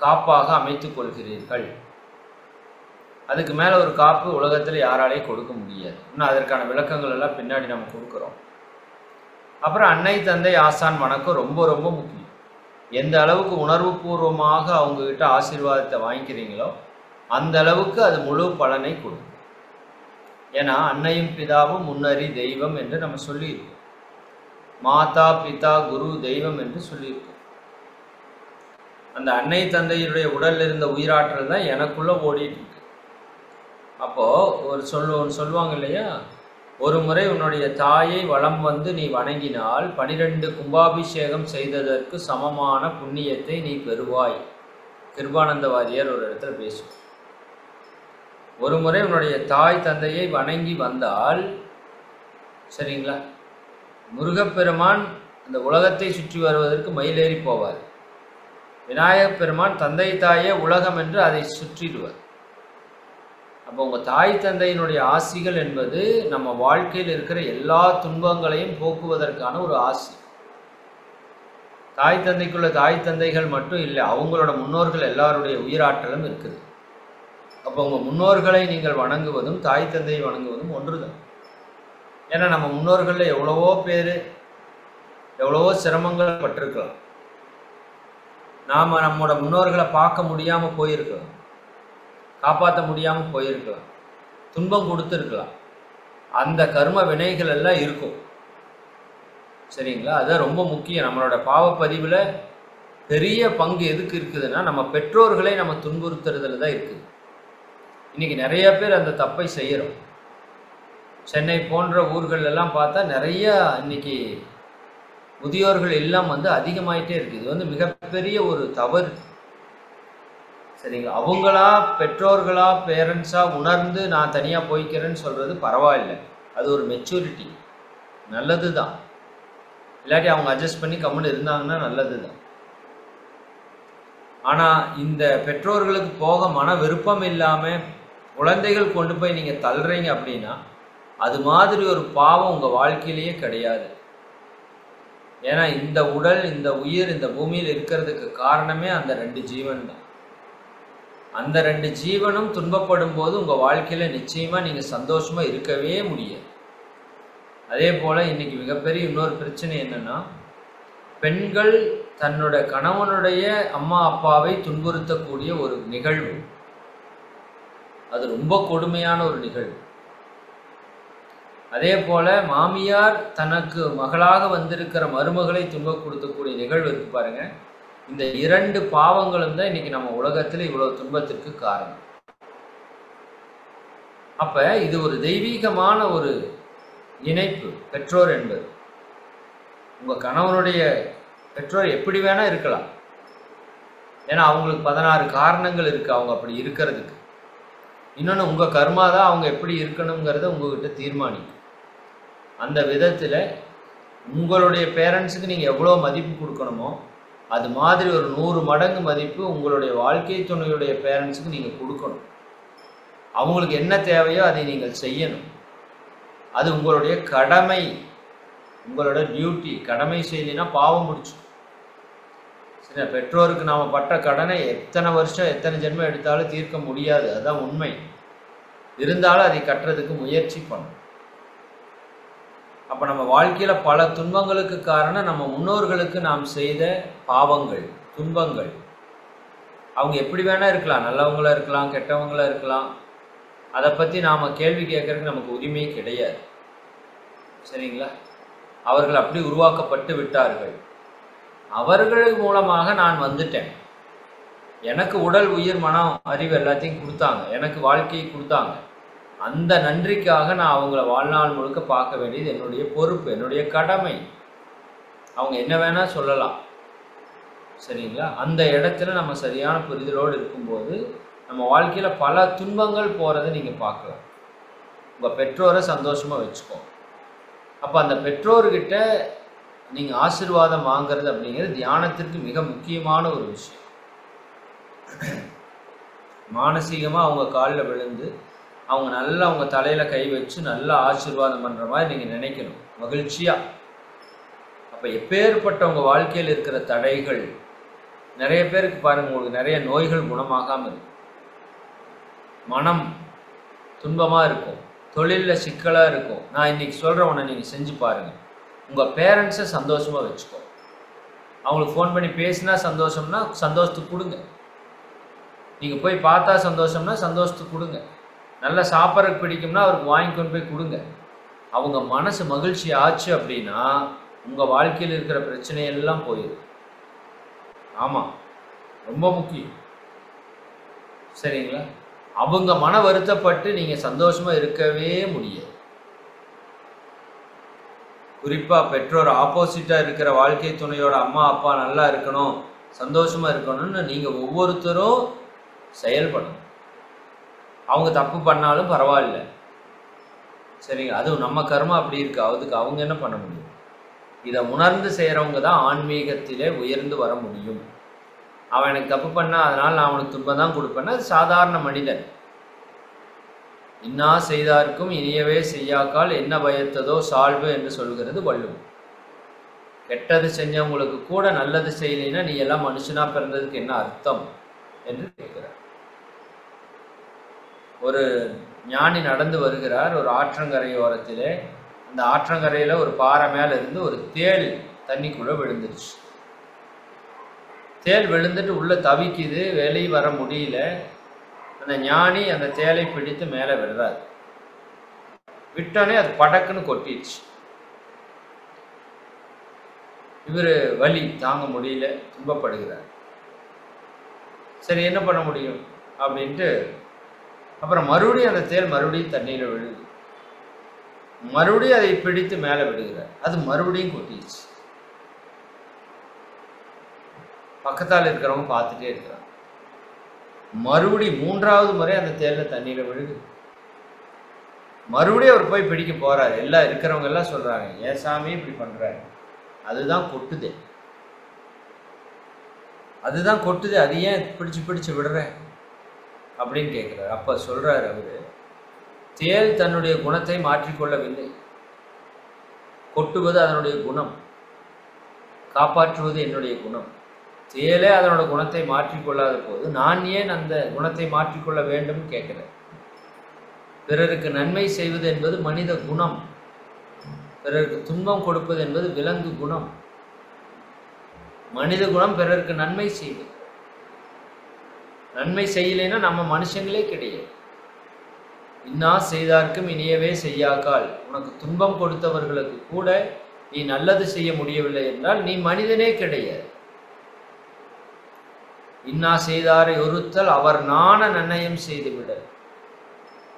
காப்பாக அமைத்துக் கொள்கிறீர்கள். அதுக்கு மேல ஒரு காப்பு உலகத்தில் யாராலையும் கொடுக்க முடியாது. இன்னும் அதற்கான விளக்கங்கள் எல்லாம் பின்னாடி நம்ம கொடுக்குறோம். அப்புறம் அன்னை தந்தை ஆசான் வணக்கம் ரொம்ப ரொம்ப முக்கியம். எந்த அளவுக்கு உணர்வு பூர்வமாக அவங்க கிட்ட ஆசீர்வாதத்தை வாங்கிக்கிறீங்களோ அந்த அளவுக்கு அது முழு பலனை கொடுக்கும். ஏன்னா அன்னையும் பிதாவும் முன்னறி தெய்வம் என்று நம்ம சொல்லியிருக்கோம். மாதா பிதா குரு தெய்வம் என்று சொல்லியிருக்கோம். அந்த அன்னை தந்தையுடைய உடல்ல இருந்த உயிராற்றல் தான் எனக்குள்ள ஓடிட்டு இருக்கு. அப்போ சொல்லுவாங்க இல்லையா, ஒரு முறை உன்னுடைய தாயை வலம் வந்து நீ வணங்கினால் 12 கும்பாபிஷேகம் செய்ததற்கு சமமான புண்ணியத்தை நீ பெறுவாய். கிருபானந்தவாதியார் ஒரு இடத்துல பேசும். ஒரு முறை உன்னுடைய தாய் தந்தையை வணங்கி வந்தால், சரிங்களா, முருகப்பெருமான் இந்த உலகத்தை சுற்றி வருவதற்கு மயிலேறி போவார். விநாயகப் பெருமான் தந்தை தாயே உலகம் என்று அதை சுற்றிடுவார். அப்போ உங்கள் தாய் தந்தையினுடைய ஆசிகள் என்பது நம்ம வாழ்க்கையில் இருக்கிற எல்லா துன்பங்களையும் போக்குவதற்கான ஒரு ஆசி. தாய் தந்தைக்குள்ள தாய் தந்தைகள் மட்டும் இல்லை, அவங்களோட முன்னோர்கள் எல்லாருடைய உயிராற்றலும் இருக்குது. அப்போ உங்கள் முன்னோர்களை நீங்கள் வணங்குவதும் தாய் தந்தையை வணங்குவதும் ஒன்றுதான். ஏன்னா நம்ம முன்னோர்களில் எவ்வளவோ பேர் எவ்வளவோ சிரமங்கள் பட்டிருக்கலாம். நாம் நம்மளோட முன்னோர்களை பார்க்க முடியாமல் போயிருக்கலாம், காப்பாற்ற முடியாமல் போயிருக்கலாம், துன்பம் கொடுத்துருக்கலாம். அந்த கர்ம வினைகள் எல்லாம் இருக்கும். சரிங்களா? அதுதான் ரொம்ப முக்கியம். நம்மளோட பாவப்பதிவில் பெரிய பங்கு எதுக்கு இருக்குதுன்னா நம்ம பெற்றோர்களை நம்ம துன்புறுத்துறதுல தான் இருக்குது. இன்னைக்கு நிறைய பேர் அந்த தப்பை செய்கிறோம். சென்னை போன்ற ஊர்களெல்லாம் பார்த்தா நிறைய இன்னைக்கு முதியோர்கள் எல்லாம் அதிகமாயிட்டே இருக்குது. இது மிகப்பெரிய ஒரு தவறு. சரிங்களா? அவங்களா பெற்றோர்களா பேரண்ட்ஸா உணர்ந்து நான் தனியாக போய்க்கிறேன்னு சொல்றது பரவாயில்லை, அது ஒரு மெச்சூரிட்டி, நல்லது தான். இல்லாட்டி அவங்க அட்ஜஸ்ட் பண்ணி கம்முன்னு இருந்தாங்கன்னா நல்லது தான். ஆனால் இந்த பெற்றோர்களுக்கு போக மன விருப்பம் இல்லாமல் குழந்தைகள் கொண்டு போய் நீங்கள் தள்ளுறீங்க அப்படின்னா அது மாதிரி ஒரு பாவம் உங்கள் வாழ்க்கையிலேயே கிடையாது. ஏன்னா இந்த உடல், இந்த உயிர் இந்த பூமியில் இருக்கிறதுக்கு காரணமே அந்த 2 ஜீவன் தான். அந்த 2 ஜீவனும் துன்பப்படும் போது உங்கள் வாழ்க்கையில் நிச்சயமாக நீங்கள் சந்தோஷமாக இருக்கவே முடியாது. அதே போல் இன்னைக்கு மிகப்பெரிய இன்னொரு பிரச்சனை என்னன்னா, பெண்கள் தன்னோட கணவனுடைய அம்மா அப்பாவை துன்புறுத்தக்கூடிய ஒரு நிகழ்வு. அது ரொம்ப கொடுமையான ஒரு நிகழ்வு. அதே போல மாமியார் தனக்கு மகளாக வந்திருக்கிற மருமகளை துன்பப்படுத்தக்கூடிய நிகழ்வு இருக்கு பாருங்க. இந்த 2 பாவங்களும் தான் இன்னைக்கு நம்ம உலகத்தில் இவ்வளவு துன்பத்திற்கு காரணம். அப்ப இது ஒரு தெய்வீகமான ஒரு இணைப்பு பெற்றோர் என்பது. உங்க கணவனுடைய பெற்றோர் எப்படி வேணா இருக்கலாம். ஏன்னா அவங்களுக்கு 16 காரணங்கள் இருக்கு அவங்க அப்படி இருக்கிறதுக்கு. இன்னொன்று உங்க கர்மா தான் அவங்க எப்படி இருக்கணுங்கிறத உங்ககிட்ட தீர்மானிக்கும். அந்த விதத்தில் உங்களுடைய பேரண்ட்ஸுக்கு நீங்கள் எவ்வளோ மதிப்பு கொடுக்கணுமோ அது மாதிரி ஒரு 100 மடங்கு மதிப்பு உங்களுடைய வாழ்க்கை துணையுடைய பேரண்ட்ஸுக்கு நீங்கள் கொடுக்கணும். அவங்களுக்கு என்ன தேவையோ அதை நீங்கள் செய்யணும். அது உங்களுடைய கடமை, உங்களோட டியூட்டி. கடமை செய்யலைன்னா பாவம் முடிச்சு. சரி, பெற்றோருக்கு நாம் பட்ட கடனை எத்தனை வருஷம் எத்தனை ஜென்மம் எடுத்தாலும் தீர்க்க முடியாது, அதுதான் உண்மை. இருந்தாலும் அதை கட்டுறதுக்கு முயற்சி பண்ணும். அப்போ நம்ம வாழ்க்கையில் பல துன்பங்களுக்கு காரணம் நம்ம முன்னோர்களுக்கு நாம் செய்த பாவங்கள், துன்பங்கள். அவங்க எப்படி வேணா இருக்கலாம், நல்லவங்களா இருக்கலாம், கெட்டவங்களா இருக்கலாம். அதை பற்றி நாம் கேள்வி கேட்கறதுக்கு நமக்கு உரிமை கிடையாது. சரிங்களா? அவர்கள் அப்படி உருவாக்கப்பட்டு விட்டார்கள். அவர்கள் மூலமாக நான் வந்துட்டேன். எனக்கு உடல், உயிர், மனம், அறிவு எல்லாத்தையும் கொடுத்தாங்க, எனக்கு வாழ்க்கையை கொடுத்தாங்க. அந்த நன்றிக்காக நான் அவங்கள வாழ்நாள் முழுக்க பார்க்க வேண்டியது என்னுடைய பொறுப்பு, என்னுடைய கடமை. அவங்க என்ன வேணால் சொல்லலாம். சரிங்களா? அந்த இடத்துல நம்ம சரியான புரிதலோடு இருக்கும்போது நம்ம வாழ்க்கையில் பல துன்பங்கள் போகிறத நீங்கள் பார்க்கலாம். உங்கள் பெற்றோரை சந்தோஷமாக வச்சுக்கோ. அப்போ அந்த பெற்றோர்கிட்ட நீங்கள் ஆசீர்வாதம் வாங்கிறது அப்படிங்கிறது தியானத்திற்கு மிக முக்கியமான ஒரு விஷயம். மானசீகமாக அவங்க காலில் விழுந்து அவங்க நல்லா அவங்க தலையில் கை வச்சு நல்லா ஆசீர்வாதம் பண்ணுற மாதிரி நீங்கள் நினைக்கணும், மகிழ்ச்சியாக. அப்போ எப்பேற்பட்டவங்க வாழ்க்கையில் இருக்கிற தடைகள், நிறைய பேருக்கு பாருங்கள், உங்களுக்கு நிறைய நோய்கள் குணமாகாமல் இருக்கும், மனம் துன்பமாக இருக்கும், தொழிலில் சிக்கலாக இருக்கும். நான் இன்றைக்கி சொல்கிற ஒன்றை நீங்கள் செஞ்சு பாருங்கள். உங்கள் பேரண்ட்ஸை சந்தோஷமாக வச்சுக்கோ. அவங்களுக்கு ஃபோன் பண்ணி பேசினா சந்தோஷம்னா சந்தோஷத்துக்கு கொடுங்க. நீங்கள் போய் பார்த்தா சந்தோஷம்னா சந்தோஷத்துக்கு கொடுங்க. நல்லா சாப்பிட்றதுக்கு பிடிக்கும்னா அவருக்கு வாங்கி கொண்டு போய் கொடுங்க. அவங்க மனசு மகிழ்ச்சி ஆச்சு அப்படின்னா உங்கள் வாழ்க்கையில் இருக்கிற பிரச்சனையெல்லாம் போயிடும். ஆமாம், ரொம்ப முக்கியம். சரிங்களா? அவங்க மன வருத்தப்பட்டு நீங்கள் சந்தோஷமாக இருக்கவே முடியாது. குறிப்பாக பெற்றோர் ஆப்போசிட்டாக இருக்கிற வாழ்க்கை துணையோட அம்மா அப்பா நல்லா இருக்கணும், சந்தோஷமாக இருக்கணும்னு நீங்கள் ஒவ்வொருத்தரும் செயல்படணும். அவங்க தப்பு பண்ணாலும் பரவாயில்ல. சரிங்களா? அதுவும் நம்ம கர்மா அப்படி இருக்கு, அதுக்கு அவங்க என்ன பண்ண முடியும்? இதை உணர்ந்து செய்கிறவங்க தான் ஆன்மீகத்திலே உயர்ந்து வர முடியும். அவன் எனக்கு தப்பு பண்ணா அதனால் நான் அவனுக்கு துன்பம் தான் கொடுப்பேன்னா அது சாதாரண மனிதன். இன்னா செய்தார்க்கும் இனியவே செய்யாக்கால் என்ன பயத்ததோ சால்வு என்று சொல்கிறது வள்ளுவம். கெட்டது செஞ்சவங்களுக்கு கூட நல்லது செய்யலைன்னா நீ எல்லாம் மனுஷனா பிறந்ததுக்கு என்ன அர்த்தம் என்று கேட்கிறார். ஒரு ஞானி நடந்து வருகிறார் ஒரு ஆற்றங்கரையோரத்திலே. அந்த ஆற்றங்கரையில் ஒரு பாறை மேலே இருந்து ஒரு தேள் தண்ணிக்குள்ளே விழுந்துருச்சு. தேள் விழுந்துட்டு உள்ளே தவிக்குது, வெளியே வர முடியல. அந்த ஞானி அந்த தேளை பிடித்து மேலே விடுறார். விட்டோடனே அது படக்குன்னு கொட்டிடுச்சு. இவர் வலி தாங்க முடியல, துன்பப்படுகிறார். சரி, என்ன பண்ண முடியும் அப்படின்ட்டு அப்புறம் மறுபடியும் அந்த தேள் மறுபடியும் தண்ணியில் விழுது. மறுபடியும் அதை பிடித்து மேலே விடுகிறார். அது மறுபடியும் கொட்டிடுச்சு. பக்கத்தால் இருக்கிறவங்க பார்த்துட்டே இருக்கிறாங்க. மறுபடியும் 3வது முறை அந்த தேளில் தண்ணியில் விழுது. மறுபடியும் அவர் போய் பிடிக்க போறாரு. எல்லாம் இருக்கிறவங்க எல்லாம் சொல்றாங்க, ஏன் சாமி இப்படி பண்றாரு? அதுதான் கொட்டுது, அதுதான் கொட்டுது, அது ஏன் பிடிச்சு பிடிச்சு விடுற அப்படின்னு கேட்கிறார். அப்ப சொல்றாரு அவரு, தேள் தன்னுடைய குணத்தை மாற்றிக்கொள்ளவில்லை. கொட்டுவது அதனுடைய குணம், காப்பாற்றுவது என்னுடைய குணம். தேளே அதனோட குணத்தை மாற்றிக்கொள்ளாத போது நான் ஏன் அந்த குணத்தை மாற்றிக்கொள்ள வேண்டும் கேட்கிறேன். பிறருக்கு நன்மை செய்வது என்பது மனித குணம். பிறருக்கு துன்பம் கொடுப்பது என்பது விலங்கு குணம். மனித குணம் பிறருக்கு நன்மை செய்வது. நன்மை செய்யலைன்னா நம்ம மனுஷங்களே கிடையாது. இன்னா செய்தார்க்கும் இனியவே செய்யாக்கால். உனக்கு துன்பம் கொடுத்தவர்களுக்கு கூட நீ நல்லது செய்ய முடியவில்லை என்றால் நீ மனிதனே கிடையாது. இன்னா செய்தாரை ஒருத்தல் அவர் நாண நன்னயம் செய்துவிட.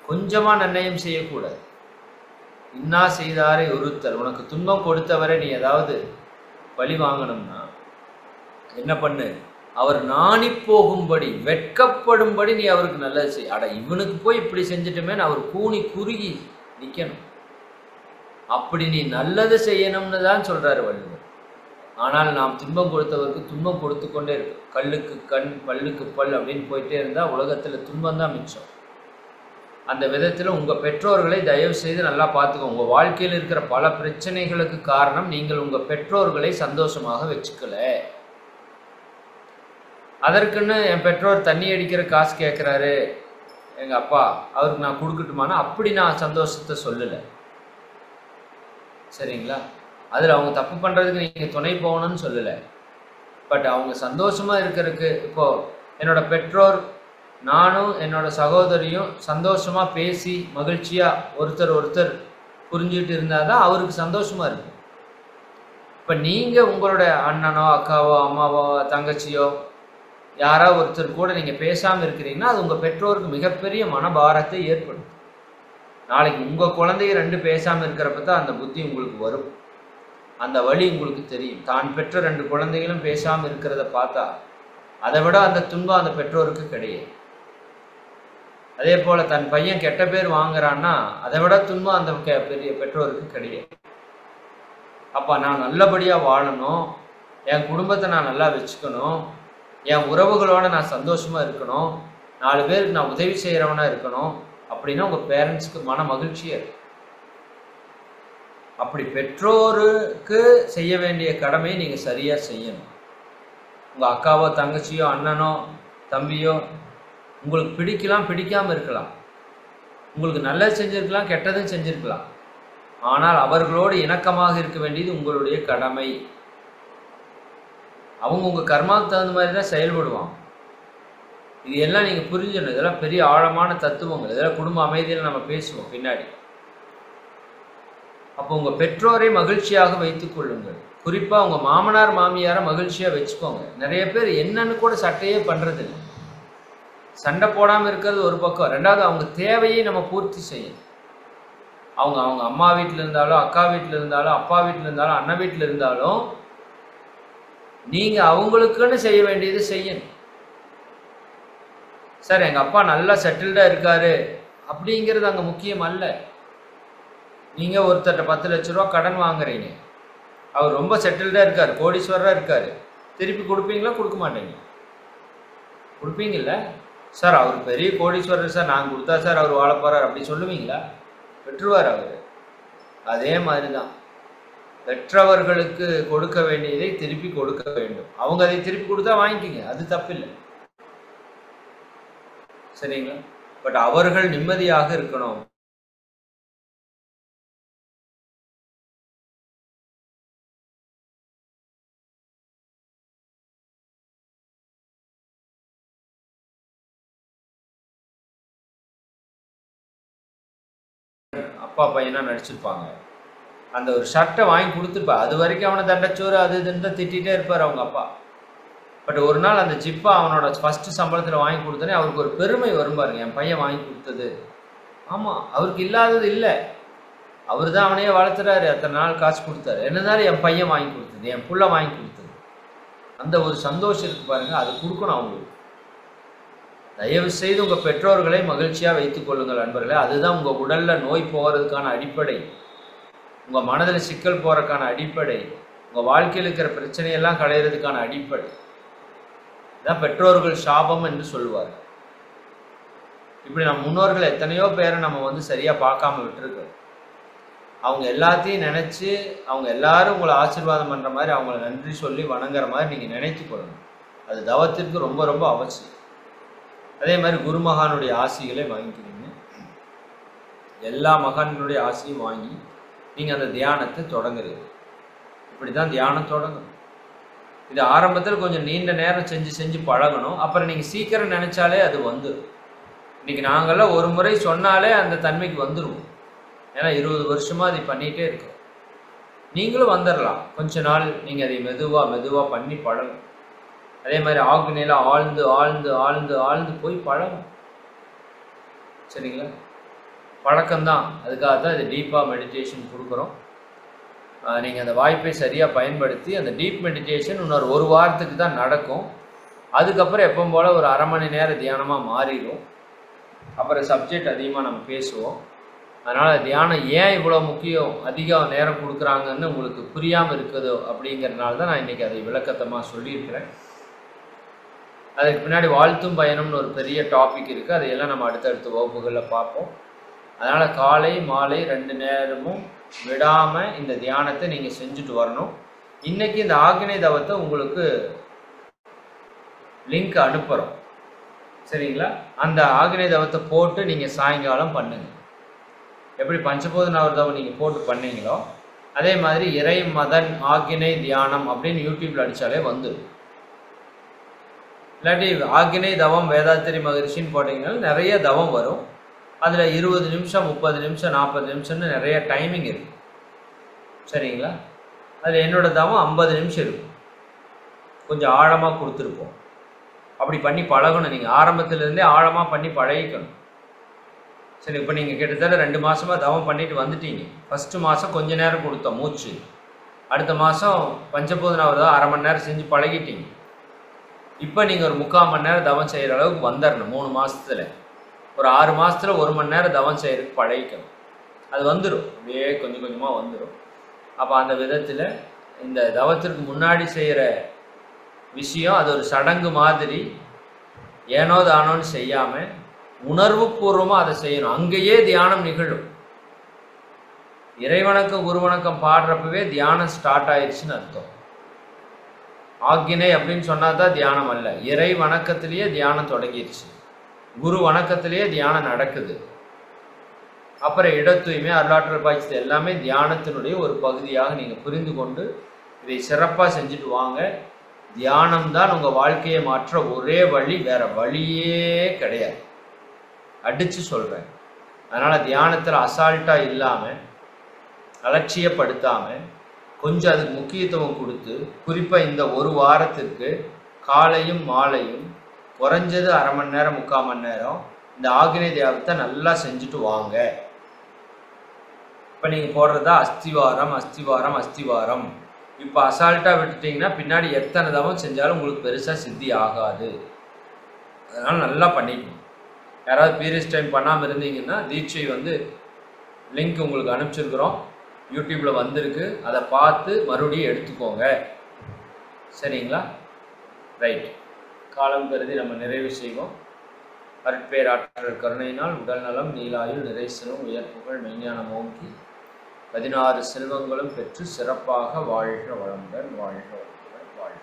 கொஞ்சமா நன்னயம் செய்யக்கூடாது. இன்னா செய்தாரை ஒருத்தல். உனக்கு துன்பம் கொடுத்தவரை நீ ஏதாவது பழி வாங்கணும்னா என்ன பண்ணு, அவர் நாணி போகும்படி, வெட்கப்படும்படி நீ அவருக்கு நல்லது செய். அட இவனுக்கு போய் இப்படி செஞ்சுட்டுமேன்னு அவர் கூனி குறுகி நிற்கணும். அப்படி நீ நல்லது செய்யணும்னு தான் சொல்றாரு வள்ளுவர். ஆனால் நாம் துன்பம் கொடுத்தவருக்கு துன்பம் கொடுத்து கொண்டே இருக்கும். கல்லுக்கு கண் பல்லுக்கு பல் அப்படின்னு போயிட்டே இருந்தால் உலகத்தில் துன்பம் தான் மிச்சம். அந்த விதத்தில் உங்கள் பெற்றோர்களை தயவு செய்து நல்லா பார்த்துக்கோங்க. உங்கள் வாழ்க்கையில் இருக்கிற பல பிரச்சனைகளுக்கு காரணம் நீங்கள் உங்கள் பெற்றோர்களை சந்தோஷமாக வச்சுக்கல. அதற்குன்னு என் பெற்றோர் தண்ணி அடிக்கிற காசு கேட்குறாரு எங்கள் அப்பா, அவருக்கு நான் கொடுக்கட்டுமானா அப்படி நான் சந்தோஷத்தை சொல்லலை. சரிங்களா? அதில் அவங்க தப்பு பண்ணுறதுக்கு நீங்கள் துணை போகணும்னு சொல்லலை. பட் அவங்க சந்தோஷமாக இருக்கிறதுக்கு, இப்போது என்னோடய பெற்றோர் நானும் என்னோட சகோதரியும் சந்தோஷமாக பேசி மகிழ்ச்சியாக ஒருத்தர் புரிஞ்சுட்டு இருந்தால் தான் அவருக்கு சந்தோஷமாக இருக்கும். இப்போ நீங்கள் உங்களோட அண்ணனோ அக்காவோ அம்மாவோ தங்கச்சியோ யாரோ ஒருத்தர் கூட நீங்கள் பேசாமல் இருக்கிறீங்கன்னா அது உங்கள் பெற்றோருக்கு மிகப்பெரிய மனபாரத்தை ஏற்படும். நாளைக்கு உங்கள் குழந்தைய 2 பேசாமல் இருக்கிறப்ப தான் அந்த புத்தி உங்களுக்கு வரும், அந்த வழி உங்களுக்கு தெரியும். தான் பெற்ற 2 குழந்தைகளும் பேசாமல் இருக்கிறத பார்த்தா அதை விட அந்த துன்பம் அந்த பெற்றோருக்கு கிடையாது. அதே போல் தன் பையன் கெட்ட பேர் வாங்குறான்னா அதை விட துன்பம் அந்த பெரிய பெற்றோருக்கு கிடையாது. அப்போ நான் நல்லபடியாக வாழணும், என் குடும்பத்தை நான் நல்லா வச்சுக்கணும், என் உறவுகளோட நான் சந்தோஷமாக இருக்கணும், 4 பேருக்கு நான் உதவி செய்கிறவனா இருக்கணும் அப்படின்னா உங்கள் பேரண்ட்ஸ்க்கு மன மகிழ்ச்சியாக இருக்கும். அப்படி பெற்றோருக்கு செய்ய வேண்டிய கடமையை நீங்கள் சரியாக செய்யணும். உங்கள் அக்காவோ தங்கச்சியோ அண்ணனோ தம்பியோ உங்களுக்கு பிடிக்கலாம் பிடிக்காமல் இருக்கலாம், உங்களுக்கு நல்லது செஞ்சுருக்கலாம் கெட்டதும் செஞ்சுருக்கலாம், ஆனால் அவர்களோடு இணக்கமாக இருக்க வேண்டியது உங்களுடைய கடமை. அவங்க உங்கள் கர்மாவுக்கு தகுந்த மாதிரி தான் செயல்படுவாங்க. இது எல்லாம் நீங்கள் புரிஞ்சிடணும். இதெல்லாம் பெரிய ஆழமான தத்துவங்கள். இதெல்லாம் குடும்ப அமைதியில் நம்ம பேசுவோம் பின்னாடி. அப்போ உங்கள் பெற்றோரை மகிழ்ச்சியாக வைத்துக் கொள்ளுங்கள். குறிப்பாக உங்கள் மாமனார் மாமியாரை மகிழ்ச்சியாக வச்சுக்கோங்க. நிறைய பேர் என்னன்னு கூட சட்டையே பண்ணுறதில்லை. சண்டை போடாமல் இருக்கிறது ஒரு பக்கம், 2வது அவங்க தேவையை நம்ம பூர்த்தி செய்யணும். அவங்க அம்மா வீட்டில் இருந்தாலும் அக்கா வீட்டில் இருந்தாலும் அப்பா வீட்டில் இருந்தாலும் அண்ணன் வீட்டில் இருந்தாலும் நீங்கள் அவங்களுக்குன்னு செய்ய வேண்டியது செய்யணும். சார் எங்கள் அப்பா நல்லா செட்டில்டாக இருக்காரு அப்படிங்கிறது அங்கே முக்கியம் அல்ல. நீங்கள் ஒருத்தர்கிட்ட 10 லட்ச ரூபா கடன் வாங்குறீங்க, அவர் ரொம்ப செட்டில்டாக இருக்கார், கோடீஸ்வரராக இருக்கார், திருப்பி கொடுப்பீங்களா கொடுக்க மாட்டீங்க? கொடுப்பீங்கல்ல. சார் அவர் பெரிய கோடீஸ்வரர் சார், நான் கொடுத்தா சார் அவர் வாழ போகிறார் அப்படி சொல்லுவீங்களா? பெற்றுவார் அவர். அதே மாதிரி தான் பெற்றவர்களுக்கு கொடுக்க வேண்டியதை திருப்பி கொடுக்க வேண்டும். அவங்க அதை திருப்பி கொடுத்தா வாங்கிக்கிங்க, அது தப்பில்லை, சரிங்களா? பட் அவர்கள் நிம்மதியாக இருக்கணும். அப்பா பையனா நடிச்சிருப்பாங்க, அந்த ஒரு ஷர்ட்டை வாங்கி கொடுத்துருப்பா, அது வரைக்கும் அவனை தண்டச்சோறு அது இதுன்னு தான் திட்டிகிட்டே இருப்பார் அவங்க அப்பா. பட் ஒரு நாள் அந்த ஜிப்பா அவனோட ஃபஸ்ட்டு சம்பளத்தில் வாங்கி கொடுத்தோன்னே அவருக்கு ஒரு பெருமை வரும் பாருங்க, என் பையன் வாங்கி கொடுத்தது. ஆமாம், அவருக்கு இல்லாதது இல்லை, அவர் தான் அவனையே வளர்த்துறாரு, அத்தனை நாள் காசு கொடுத்தாரு, என்னதாலும் என் பையன் வாங்கி கொடுத்தது, என் புள்ள வாங்கி கொடுத்தது, அந்த ஒரு சந்தோஷம் இருக்கு பாருங்க, அது கொடுக்கணும் அவங்களுக்கு. தயவு செய்து உங்கள் பெற்றோர்களை மகிழ்ச்சியாக வைத்துக் கொள்ளுங்கள் நண்பர்களே. அதுதான் உங்கள் உடலில் நோய் போகிறதுக்கான அடிப்படை, உங்கள் மனதில் சிக்கல் போகிறதுக்கான அடிப்படை, உங்கள் வாழ்க்கையில் இருக்கிற பிரச்சனையெல்லாம் களையிறதுக்கான அடிப்படை. இதான் பெற்றோர்கள் சாபம் என்று சொல்லுவார். இப்படி நம்ம முன்னோர்கள் எத்தனையோ பேரை நம்ம சரியாக பார்க்காம விட்டுருக்கோம். அவங்க எல்லாத்தையும் நினச்சி அவங்க எல்லாரும் உங்களை ஆசீர்வாதம் பண்ணுற மாதிரி அவங்கள நன்றி சொல்லி வணங்குற மாதிரி நீங்கள் நினைத்து கொள்ளணும். அது தவத்திற்கு ரொம்ப ரொம்ப அவசியம். அதே மாதிரி குருமகானுடைய ஆசிகளை வாங்கிக்கிறீங்க, எல்லா மகான்களுடைய ஆசையும் வாங்கி நீங்கள் அந்த தியானத்தை தொடங்குறீங்க. இப்படி தான் தியானம் தொடங்கணும். இது ஆரம்பத்தில் கொஞ்சம் நீண்ட நேரம் செஞ்சு பழகணும். அப்புறம் நீங்கள் சீக்கிரம் நினச்சாலே அது வந்துடும். இன்றைக்கி நாங்கள்லாம் ஒரு முறை சொன்னாலே அந்த தன்மைக்கு வந்துடுவோம். ஏன்னா 20 வருஷமாக அதை பண்ணிகிட்டே இருக்கோம். நீங்களும் வந்துடலாம். கொஞ்ச நாள் நீங்கள் அதை மெதுவாக பண்ணி பழகும். அதே மாதிரி ஆக்னியில் ஆழ்ந்து ஆழ்ந்து ஆழ்ந்து ஆழ்ந்து போய் பழகும், சரிங்களா? பழக்கம்தான். அதுக்காக தான் இது டீப்பாக மெடிடேஷன் கொடுக்குறோம். நீங்கள் அந்த வாய்ப்பை சரியாக பயன்படுத்தி அந்த டீப் மெடிடேஷன் இன்னொரு 1 வாரத்துக்கு தான் நடக்கும். அதுக்கப்புறம் எப்பவும் போல் ஒரு அரை மணி நேரம் தியானமாக மாறிடும். அப்புறம் சப்ஜெக்ட் அதிகமாக நம்ம பேசுவோம். அதனால் தியானம் ஏன் இவ்வளோ முக்கியம், அதிக நேரம் கொடுக்குறாங்கன்னு உங்களுக்கு புரியாமல் இருக்குதோ அப்படிங்கிறதுனால தான் நான் இன்றைக்கி அதை விளக்கத்தமாக சொல்லியிருக்கிறேன். அதுக்கு பின்னாடி வாழ்த்தும் பயணம்னு ஒரு பெரிய டாபிக் இருக்குது, அதையெல்லாம் நம்ம அடுத்தடுத்த வகுப்புகளில் பார்ப்போம். அதனால் காலை மாலை 2 நேரமும் விடாமல் இந்த தியானத்தை நீங்கள் செஞ்சுட்டு வரணும். இன்றைக்கி இந்த ஆக்னை தவத்தை உங்களுக்கு லிங்க் அனுப்புகிறோம், சரிங்களா? அந்த ஆக்னை தவத்தை போட்டு நீங்கள் சாயங்காலம் பண்ணுங்கள். எப்படி பஞ்சபோதனாவர் தவம் நீங்கள் போட்டு பண்ணீங்களோ அதே மாதிரி இறை மதன் ஆக்னை தியானம் அப்படின்னு யூடியூப்பில் அடித்தாலே வந்துடும். இல்லாட்டி ஆக்ஞை தவம் வேதாத்திரி மகரிஷின்னு போட்டிங்கன்னா நிறைய தவம் வரும். அதில் 20 நிமிஷம் 30 நிமிஷம் 40 நிமிஷம்னு நிறைய டைமிங் இருக்கும். சரிங்களா? அதில் என்னோட தவம் 50 நிமிஷம் இருக்கும். கொஞ்சம் ஆழமாக கொடுத்துருப்போம். அப்படி பண்ணி பழகணும். நீங்கள் ஆரம்பத்துலேருந்தே ஆழமாக பண்ணி பழகிக்கணும். சரி, இப்போ நீங்கள் கிட்டத்தட்ட 2 மாதமாக தவம் பண்ணிட்டு வந்துட்டீங்க. ஃபஸ்ட்டு மாதம் கொஞ்சம் நேரம் கொடுத்தோம் மூச்சு. அடுத்த மாதம் பஞ்சபூதனாவது அரை மணி நேரம் செஞ்சு பழகிட்டீங்க. இப்போ நீங்கள் ஒரு 3/4 மணி நேரம் தவம் செய்கிற அளவுக்கு வந்துடணும் 3 மாதத்தில். ஒரு 6 மாதத்தில் 1 மணி நேரம் தவம் செய்கிறதுக்கு பழகிக்கணும். அது வந்துடும், அப்படியே கொஞ்சம் கொஞ்சமாக வந்துடும். அப்போ அந்த விதத்தில் இந்த தவத்திற்கு முன்னாடி செய்கிற விஷயம் அது ஒரு சடங்கு மாதிரி ஏனோ தானோன்னு செய்யாமல் உணர்வு பூர்வமாக அதை செய்யணும். அங்கேயே தியானம் நிகழும். இறைவணக்கம் குருவணக்கம் பாடுறப்பவே தியானம் ஸ்டார்ட் ஆயிடுச்சுன்னு அர்த்தம். ஆக்ஞை அப்படின்னு சொன்னா தான் தியானம் அல்ல. இறை வணக்கத்திலேயே தியானம் தொடங்கிடுச்சு. குரு வணக்கத்திலேயே தியானம் நடக்குது. அப்புறம் இட தூய்மை அருளாற்றல் பாய்ச்சது எல்லாமே தியானத்தினுடைய ஒரு பகுதியாக நீங்கள் புரிந்து கொண்டு இதை சிறப்பாக செஞ்சுட்டு வாங்க. தியானம் தான் உங்கள் வாழ்க்கையை மாற்ற ஒரே வழி, வேற வழியே கிடையாது. அடித்து சொல்கிறேன். அதனால் தியானத்தில் அசால்ட்டாக இல்லாமல் அலட்சியப்படுத்தாமல் கொஞ்சம் அதுக்கு முக்கியத்துவம் கொடுத்து குறிப்பாக இந்த ஒரு வாரத்திற்கு காலையும் மாலையும் குறைஞ்சது அரை மணி நேரம் 3/4 மணி நேரம் இந்த ஆக்ஞை தியானத்தை நல்லா செஞ்சுட்டு வாங்க. இப்போ நீங்கள் போடுறதா அஸ்திவாரம் அஸ்திவாரம் அஸ்திவாரம். இப்போ அசால்ட்டாக விட்டுட்டிங்கன்னா பின்னாடி எத்தனை தவம் செஞ்சாலும் உங்களுக்கு பெருசாக சித்தி ஆகாது. அதனால் நல்லா பண்ணிக்கணும். யாராவது பீரியட்ஸ் டைம் பண்ணாமல் இருந்தீங்கன்னா தீட்சை லிங்க் உங்களுக்கு அனுப்பிச்சிருக்கிறோம். யூடியூப்பில் வந்திருக்கு. அதை பார்த்து மறுபடியும் எடுத்துக்கோங்க. சரிங்களா? ரைட். காலம் கருதி நம்ம நிறைவு செய்வோம். அருட்பேராற்றல் கருணையினால் உடல் நலம் நீலாயுள் நிறைசிறும் உயர்ப்புகள் மெய்ஞானம் ஓங்கி 16 செல்வங்களும் பெற்று சிறப்பாக வாழ்க வளமுடன் வாழ்க வளமுடன்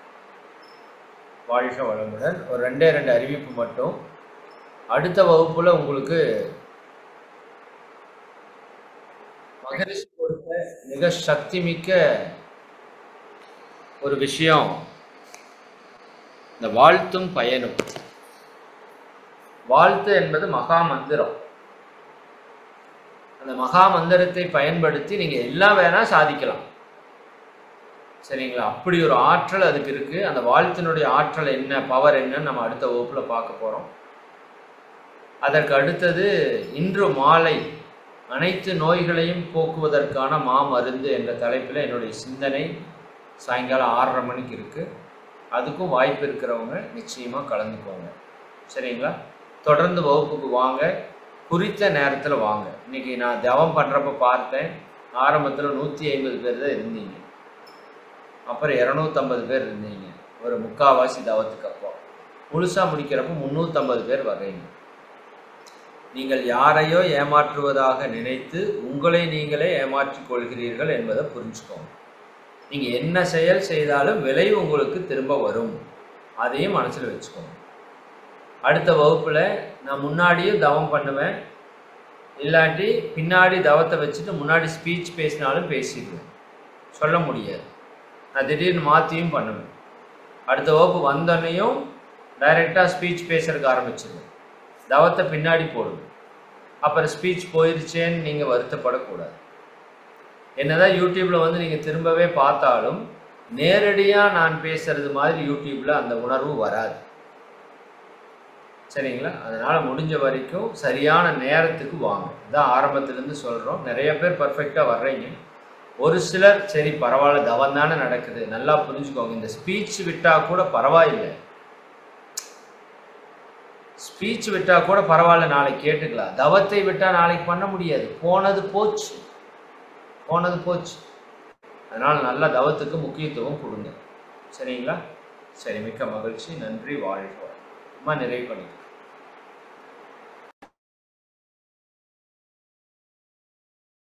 வாழ்க வளமுடன். ஒரு 2 அறிவிப்பு மட்டும். அடுத்த வகுப்புல உங்களுக்கு மகரிஷி கொடுத்த மிக சக்தி மிக்க ஒரு விஷயம், இந்த வாழ்த்தும் பயனும். வாழ்த்து என்பது மகா மந்திரம். அந்த மகா மந்திரத்தை பயன்படுத்தி நீங்க எல்லாம் வேணா சாதிக்கலாம். சரிங்களா? அப்படி ஒரு ஆற்றல் அதுக்கு இருக்கு. அந்த வாழ்த்தினுடைய ஆற்றல் என்ன, பவர் என்னன்னு நம்ம அடுத்த வகுப்புல பார்க்க போறோம். அதற்கு அடுத்தது இன்று மாலை அனைத்து நோய்களையும் போக்குவதற்கான மாமருந்து என்ற தலைப்பில் என்னுடைய சிந்தனை சாயங்காலம் 6:30 மணிக்கு இருக்கு. அதுக்கும் வாய்ப்பு இருக்கிறவங்க நிச்சயமா கலந்துக்கோங்க. சரிங்களா? தொடர்ந்து வகுப்புக்கு வாங்க. குறித்த நேரத்தில் வாங்க. இன்னைக்கு நான் தவம் பண்ணுறப்ப பார்த்தேன், ஆரம்பத்தில் 150 பேர் தான் இருந்தீங்க. அப்புறம் 250 பேர் இருந்தீங்க. ஒரு முக்காவாசி தவத்துக்கு அப்போ முழுசாக முடிக்கிறப்ப 350 பேர் வர்றீங்க. நீங்கள் யாரையோ ஏமாற்றுவதாக நினைத்து உங்களை நீங்களே ஏமாற்றிக் கொள்கிறீர்கள் என்பதை புரிஞ்சுக்கோங்க. நீங்கள் என்ன செயல் செய்தாலும் விளைவு உங்களுக்கு திரும்ப வரும். அதையும் மனசில் வச்சுக்கோங்க. அடுத்த வகுப்பில் நான் முன்னாடியும் தவம் பண்ணுவேன், இல்லாட்டி பின்னாடி தவத்தை வச்சுட்டு முன்னாடி ஸ்பீச் பேசினாலும் பேசிடுவேன். சொல்ல முடியாது. நான் திடீர்னு மாற்றியும் பண்ணுவேன். அடுத்த வகுப்பு வந்தோன்னையும் டைரெக்டாக ஸ்பீச் பேசுறதுக்கு ஆரம்பிச்சிடுவேன். தவத்தை பின்னாடி போடுவேன். அப்புறம் ஸ்பீச் போயிடுச்சேன்னு நீங்கள் வருத்தப்படக்கூடாது. என்னதான் யூடியூப்பில் நீங்கள் திரும்பவே பார்த்தாலும் நேரடியாக நான் பேசுறது மாதிரி யூடியூப்பில் அந்த உணர்வு வராது. சரிங்களா? அதனால் முடிஞ்ச வரைக்கும் சரியான நேரத்துக்கு வாங்க. இதான் ஆரம்பத்துலேருந்து சொல்கிறோம். நிறைய பேர் பர்ஃபெக்டாக வர்றீங்க. ஒரு சிலர் சரி பரவாயில்ல, தவம் தானே நடக்குது, நல்லா புரிஞ்சுக்கோங்க. இந்த ஸ்பீச் விட்டால் கூட பரவாயில்லை, ஸ்பீச் விட்டால் கூட பரவாயில்ல, நாளைக்கு கேட்டுக்கலாம். தவத்தை விட்டால் நாளைக்கு பண்ண முடியாது. போனது போச்சு, போனது போச்சு. அதனால் நல்ல தவத்துக்கு முக்கியத்துவம் கொடுங்க. சரிங்களா? சரி, மிக்க மகிழ்ச்சி. நன்றி. வாழ்க. நிறைவு பண்ணிக்கலாம்.